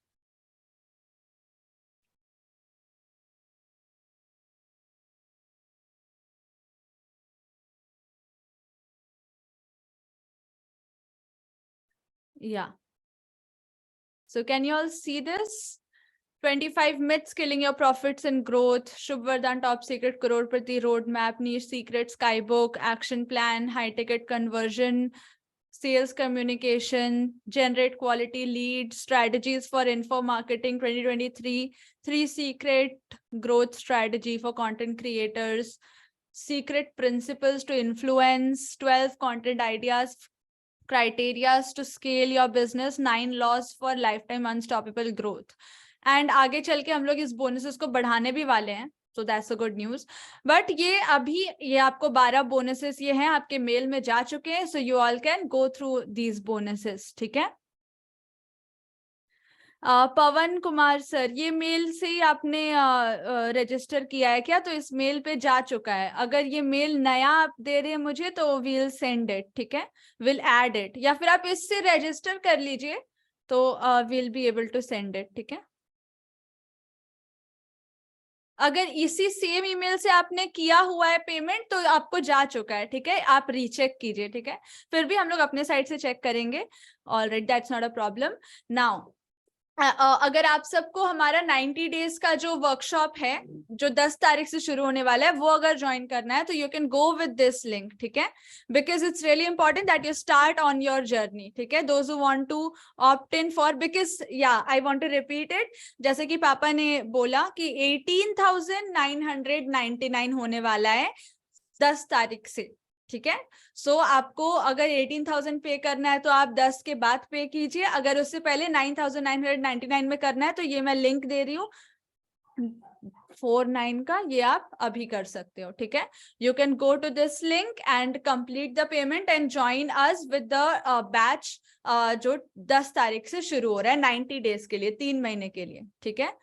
A: Yeah. So can you all see this? 25 myths killing your profits and growth. Shubhvardhan Top Secret Crorepati Roadmap, Niche Secret Skybook, Action Plan, High Ticket Conversion, sales communication, generate quality leads, strategies for info marketing 2023, 3 secret growth strategy for content creators, secret principles to influence, 12 content ideas, criteria to scale your business, 9 laws for lifetime unstoppable growth. And आगे चल के हम लोग इस बोनसेस को बढ़ाने भी वाले हैं, so that's a good news. But ये आपको 12 बोनसेस ये हैं, आपके मेल में जा चुके हैं, so you all can go through these bonuses. ठीक है? पवन कुमार सर, ये मेल से ही आपने रजिस्टर किया है क्या? तो इस मेल पे जा चुका है. अगर ये मेल नया आप दे रहे हैं मुझे तो we'll send it. ठीक है, we'll add it. या फिर आप इससे रजिस्टर कर लीजिए तो we'll be able to send it. ठीक है, अगर इसी सेम ईमेल से आपने किया हुआ है पेमेंट तो आपको जा चुका है. ठीक है, आप रीचेक कीजिए. ठीक है, फिर भी हम लोग अपने साइड से चेक करेंगे. Alright, that's not a problem. Now अगर आप सबको हमारा 90 डेज का जो वर्कशॉप है जो 10 तारीख से शुरू होने वाला है वो अगर ज्वाइन करना है तो you can go with this link. ठीक है, because it's really important that you start on your journey. ठीक है, those who want to opt in for, because I want to repeat it, जैसे कि पापा ने बोला कि 18,999 होने वाला है 10 तारीख से. ठीक है, सो आपको अगर 18,000 पे करना है तो आप 10 के बाद पे कीजिए. अगर उससे पहले 9,999 में करना है तो ये मैं लिंक दे रही हूँ 49 का, ये आप अभी कर सकते हो. ठीक है, you can go to this link and complete the payment and join us with the batch जो 10 तारीख से शुरू हो रहा है 90 डेज के लिए, 3 महीने के लिए. ठीक है,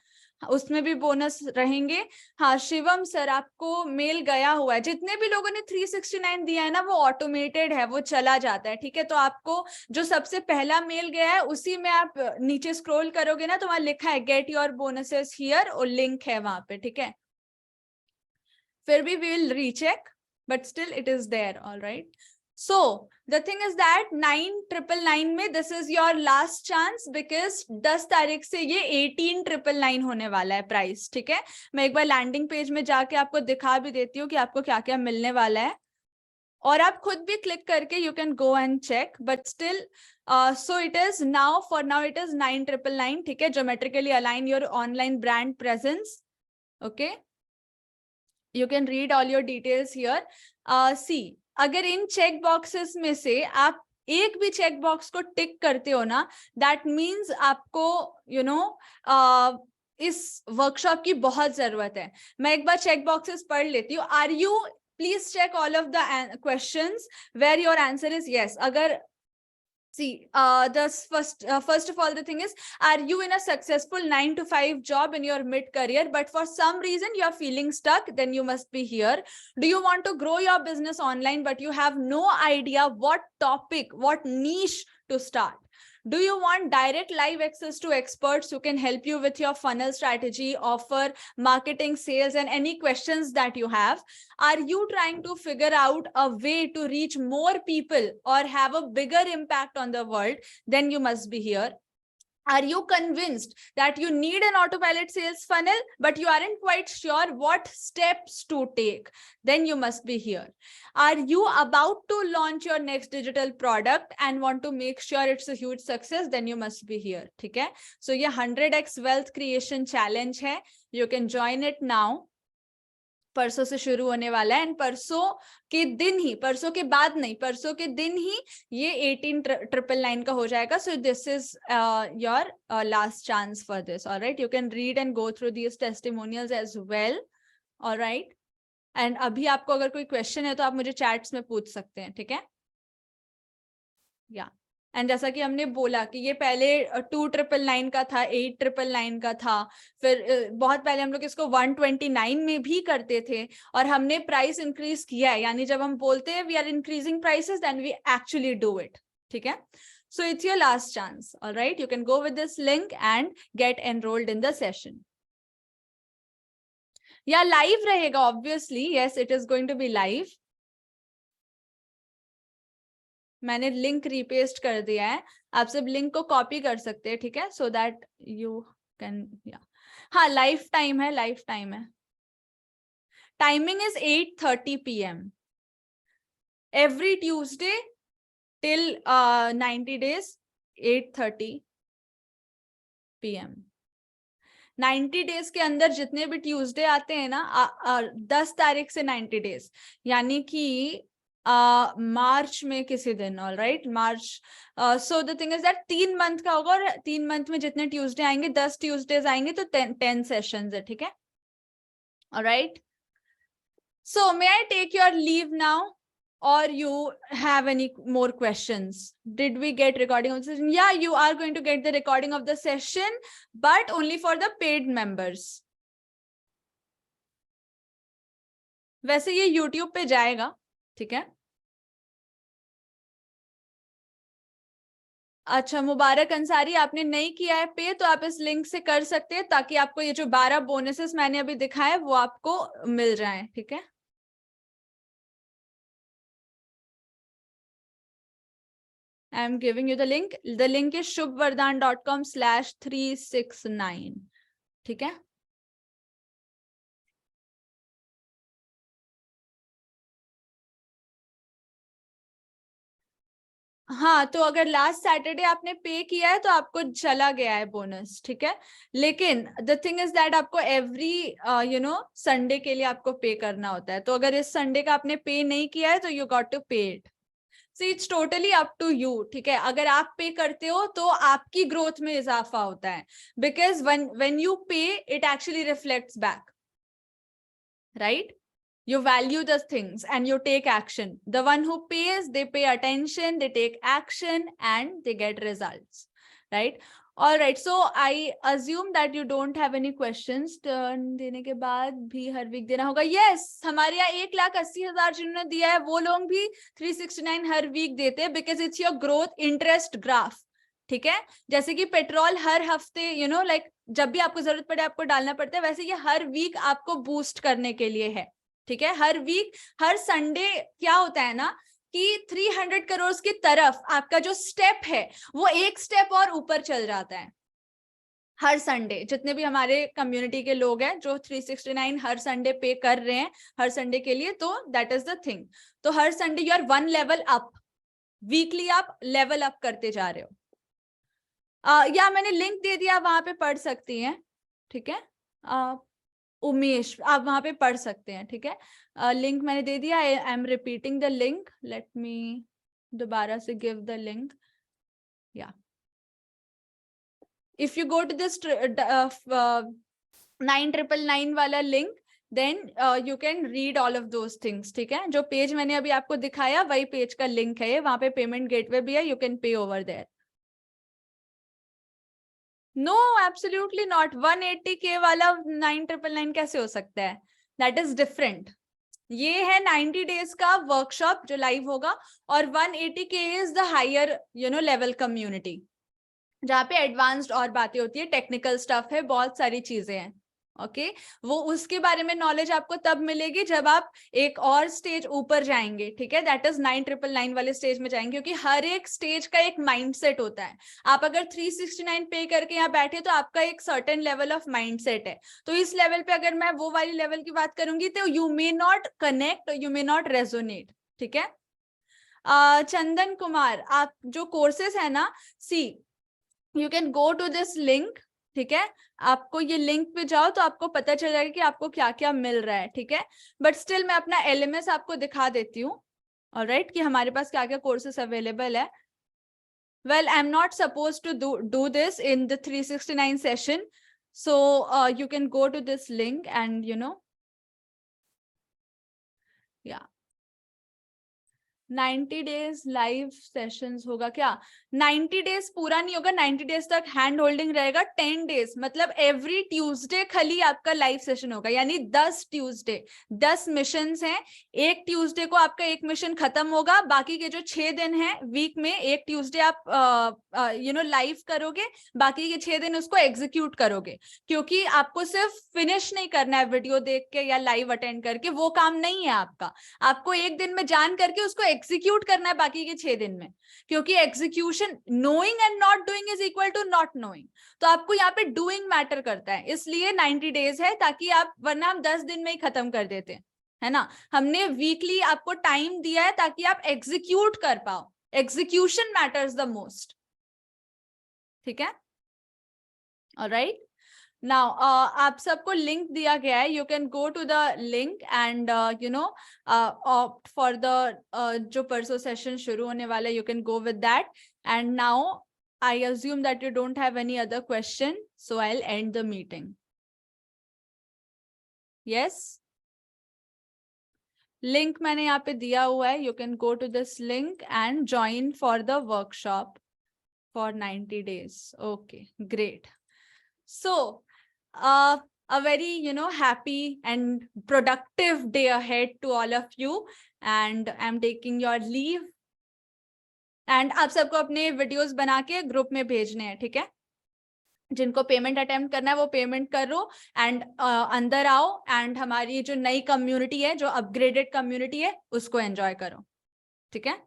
A: उसमें भी बोनस रहेंगे. हाँ शिवम सर, आपको मेल गया हुआ है. जितने भी लोगों ने 369 दिया है ना वो ऑटोमेटेड है, वो चला जाता है. ठीक है, तो आपको जो सबसे पहला मेल गया है उसी में आप नीचे स्क्रॉल करोगे ना तो वहां लिखा है गेट योर बोनसेस हियर और लिंक है वहां पे. ठीक है, फिर भी we will recheck but still it is there. Alright, so the thing is that 9,999 में this is your last chance because 10 तारीख से ये 18,999 होने वाला है प्राइस. ठीक है, मैं एक बार लैंडिंग पेज में जाके आपको दिखा भी देती हूँ कि आपको क्या क्या मिलने वाला है और आप खुद भी क्लिक करके you can go and check. But still so it is now, for now it is 9,999. ठीक है, geometrically align your online brand presence. Okay, you can read all your details here. See, अगर इन चेक बॉक्सेस में से आप एक भी चेक बॉक्स को टिक करते हो ना, दैट मीन्स आपको यू नो इस वर्कशॉप की बहुत जरूरत है. मैं एक बार चेक बॉक्सेस पढ़ लेती हूँ. Are you, please check all of the questions where your answer is yes. अगर see, the first of all, the thing is, are you in a successful 9 to 5 job in your mid career, but for some reason you are feeling stuck? Then you must be here. Do you want to grow your business online, but you have no idea what topic, what niche to start? Do you want direct live access to experts who can help you with your funnel strategy, offer, marketing, sales, and any questions that you have? Are you trying to figure out a way to reach more people or have a bigger impact on the world? Then you must be here. Are you convinced that you need an autopilot sales funnel, but you aren't quite sure what steps to take? Then you must be here. Are you about to launch your next digital product and want to make sure it's a huge success? Then you must be here. ठीक है? So ये 100x wealth creation challenge है. You can join it now. परसों से शुरू होने वाला है एंड परसों के दिन ही, परसों के बाद नहीं, परसों के दिन ही ये 18,999 का हो जाएगा. So this is your last chance for this. Alright, you can read and go through these testimonials as well. Alright, and अभी आपको अगर कोई क्वेश्चन है तो आप मुझे चैट्स में पूछ सकते हैं. ठीक है, या एंड जैसा कि हमने बोला कि ये पहले 2,999 का था, 8,999 का था, फिर बहुत पहले हम लोग इसको 129 में भी करते थे और हमने प्राइस इंक्रीज किया है. यानी जब हम बोलते हैं we are increasing prices then we actually do it. ठीक है, so it's your last chance. Alright, you can go with this link and get enrolled in the session. या लाइव रहेगा obviously. Yes, it is going to be live. मैंने लिंक रीपेस्ट कर दिया है, आप सब लिंक को कॉपी कर सकते हैं. ठीक है, सो दैट यू कैन, या हाँ लाइफ टाइम है, लाइफ टाइम है. Timing is 8:30 PM every Tuesday till 90 days 8:30 PM। 90 days के अंदर जितने भी ट्यूसडे आते हैं ना 10 तारीख से 90 डेज, यानी कि मार्च में किसी दिन, all right, March. So the thing is that 3 month का होगा, और 3 मंथ में जितने ट्यूसडे आएंगे 10 ट्यूसडेज आएंगे, तो 10 सेशंस है, ठीक है, all right. So may I take your leave now, or you have any more questions? Did we get recording of the session? Yeah, you are going to get the recording of the session, but only for the paid members. वैसे ये YouTube पे जाएगा, ठीक है। अच्छा, मुबारक अंसारी, आपने नहीं किया है पे, तो आप इस लिंक से कर सकते हैं, ताकि आपको ये जो 12 बोनसेस मैंने अभी दिखाए वो आपको मिल जाए, ठीक है। I am giving you the link. The link is shubhvardhan.com/369, ठीक है। हाँ, तो अगर लास्ट सैटरडे आपने पे किया है तो आपको चला गया है बोनस, ठीक है। लेकिन द थिंग इज दैट आपको एवरी संडे के लिए आपको पे करना होता है। तो अगर इस संडे का आपने पे नहीं किया है तो you got to pay it. So it's totally up to you, ठीक है। अगर आप पे करते हो तो आपकी ग्रोथ में इजाफा होता है, बिकॉज व्हेन यू पे it actually reflects back, right. You value the things and you take action. The one who pays, they pay attention, they take action, and they get results, right? All right, so I assume that you don't have any questions. Turn देने के बाद भी हर वीक देना होगा। Yes, हमारे यहाँ 1,80,000 जिन्होंने दिया है वो लोग भी 369 हर वीक देते हैं, because it's your growth interest graph, ठीक है। जैसे कि पेट्रोल हर हफ्ते लाइक जब भी आपको जरूरत पड़े आपको डालना पड़ता है, वैसे ये हर वीक आपको बूस्ट करने के लिए है, ठीक है। हर वीक, हर संडे क्या होता है ना कि 300 करोड़ की तरफ आपका जो स्टेप है वो एक स्टेप और ऊपर चल जाता है। हर संडे जितने भी हमारे कम्युनिटी के लोग हैं जो 369 हर संडे पे कर रहे हैं हर संडे के लिए, तो दैट इज द थिंग। तो हर Sunday you are 1 level up, weekly आप लेवल अप करते जा रहे हो। या मैंने लिंक दे दिया, वहां पे पढ़ सकती हैं, ठीक है। उमेश, आप वहां पे पढ़ सकते हैं, ठीक है। लिंक मैंने दे दिया। I am repeating the link, let me दोबारा से गिव द लिंक। या if you go to this 9,999 वाला link, then you can read all of those things, ठीक है। जो पेज मैंने अभी आपको दिखाया वही पेज का लिंक है, वहां पे पेमेंट गेटवे भी है, you can pay over there. No, absolutely not. 180K वाला 9,999 कैसे हो सकता है? That is different. ये है 90 डेज का वर्कशॉप जो लाइव होगा, और 180K is the higher level community, जहाँ पे एडवांस्ड और बातें होती है, टेक्निकल स्टफ है, बहुत सारी चीजें हैं, ओके। वो उसके बारे में नॉलेज आपको तब मिलेगी जब आप एक और स्टेज ऊपर जाएंगे, ठीक है। दैट इज 9,999 वाले स्टेज में जाएंगे, क्योंकि हर एक स्टेज का एक माइंडसेट होता है। आप अगर 369 पे करके यहाँ बैठे तो आपका एक सर्टेन लेवल ऑफ माइंडसेट है। तो इस लेवल पे अगर मैं वो वाली लेवल की बात करूंगी तो you may not connect, you may not resonate, ठीक है। चंदन कुमार, आप जो कोर्सेस है ना, see you can go to this link, ठीक है। आपको ये लिंक पे जाओ तो आपको पता चल जाएगा कि आपको क्या क्या मिल रहा है, ठीक है। बट स्टिल मैं अपना LMS आपको दिखा देती हूँ, ऑलराइट, कि हमारे पास क्या क्या कोर्सेस अवेलेबल है। Well, I am not suppose to do this in the 369 session, so you can go to this link and या 90 डेज लाइव सेशंस होगा क्या? 90 डेज पूरा नहीं होगा, 90 डेज तक हैंड होल्डिंग रहेगा। 10 डेज मतलब एवरी ट्यूसडे खाली आपका लाइव सेशन होगा, यानी 10 ट्यूसडे 10 मिशंस हैं। एक ट्यूसडे को आपका एक मिशन खत्म होगा, बाकी के जो 6 दिन हैं वीक में, एक ट्यूसडे आप लाइव करोगे, बाकी के 6 दिन उसको एग्जीक्यूट करोगे। क्योंकि आपको सिर्फ फिनिश नहीं करना है वीडियो देख के या लाइव अटेंड करके, वो काम नहीं है आपका। आपको एक दिन में जान करके उसको एग्जीक्यूट करना है बाकी के 6 दिन में, क्योंकि execution, knowing and not doing is equal to not knowing. तो आपको यहाँ पे डूइंग मैटर करता है, इसलिए 90 डेज है, ताकि आप, वरना हम 10 दिन में ही खत्म कर देते हैं, है ना। हमने वीकली आपको टाइम दिया है ताकि आप एग्जीक्यूट कर पाओ, एग्जीक्यूशन मैटर्स द मोस्ट, ठीक है? ऑलराइट, नाउ आप सबको लिंक दिया गया है, you can go to the link and you know opt for the जो परसों सेशन शुरू होने वाला है, you can go with that. And now I assume that you don't have any other question, so I will end the meeting. Yes, link मैंने यहाँ पे दिया हुआ है, you can go to this link and join for the workshop for 90 days. Okay, great. So, a very, you know, happy and productive day ahead to all of you. And I'm taking your leave. And आप सबको अपने videos बना के ग्रुप में भेजने हैं, ठीक है? जिनको पेमेंट अटेम्प्ट करना है वो पेमेंट करो एंड अंदर आओ एंड हमारी जो नई कम्युनिटी है, जो अपग्रेडेड कम्युनिटी है, उसको एंजॉय करो, ठीक है?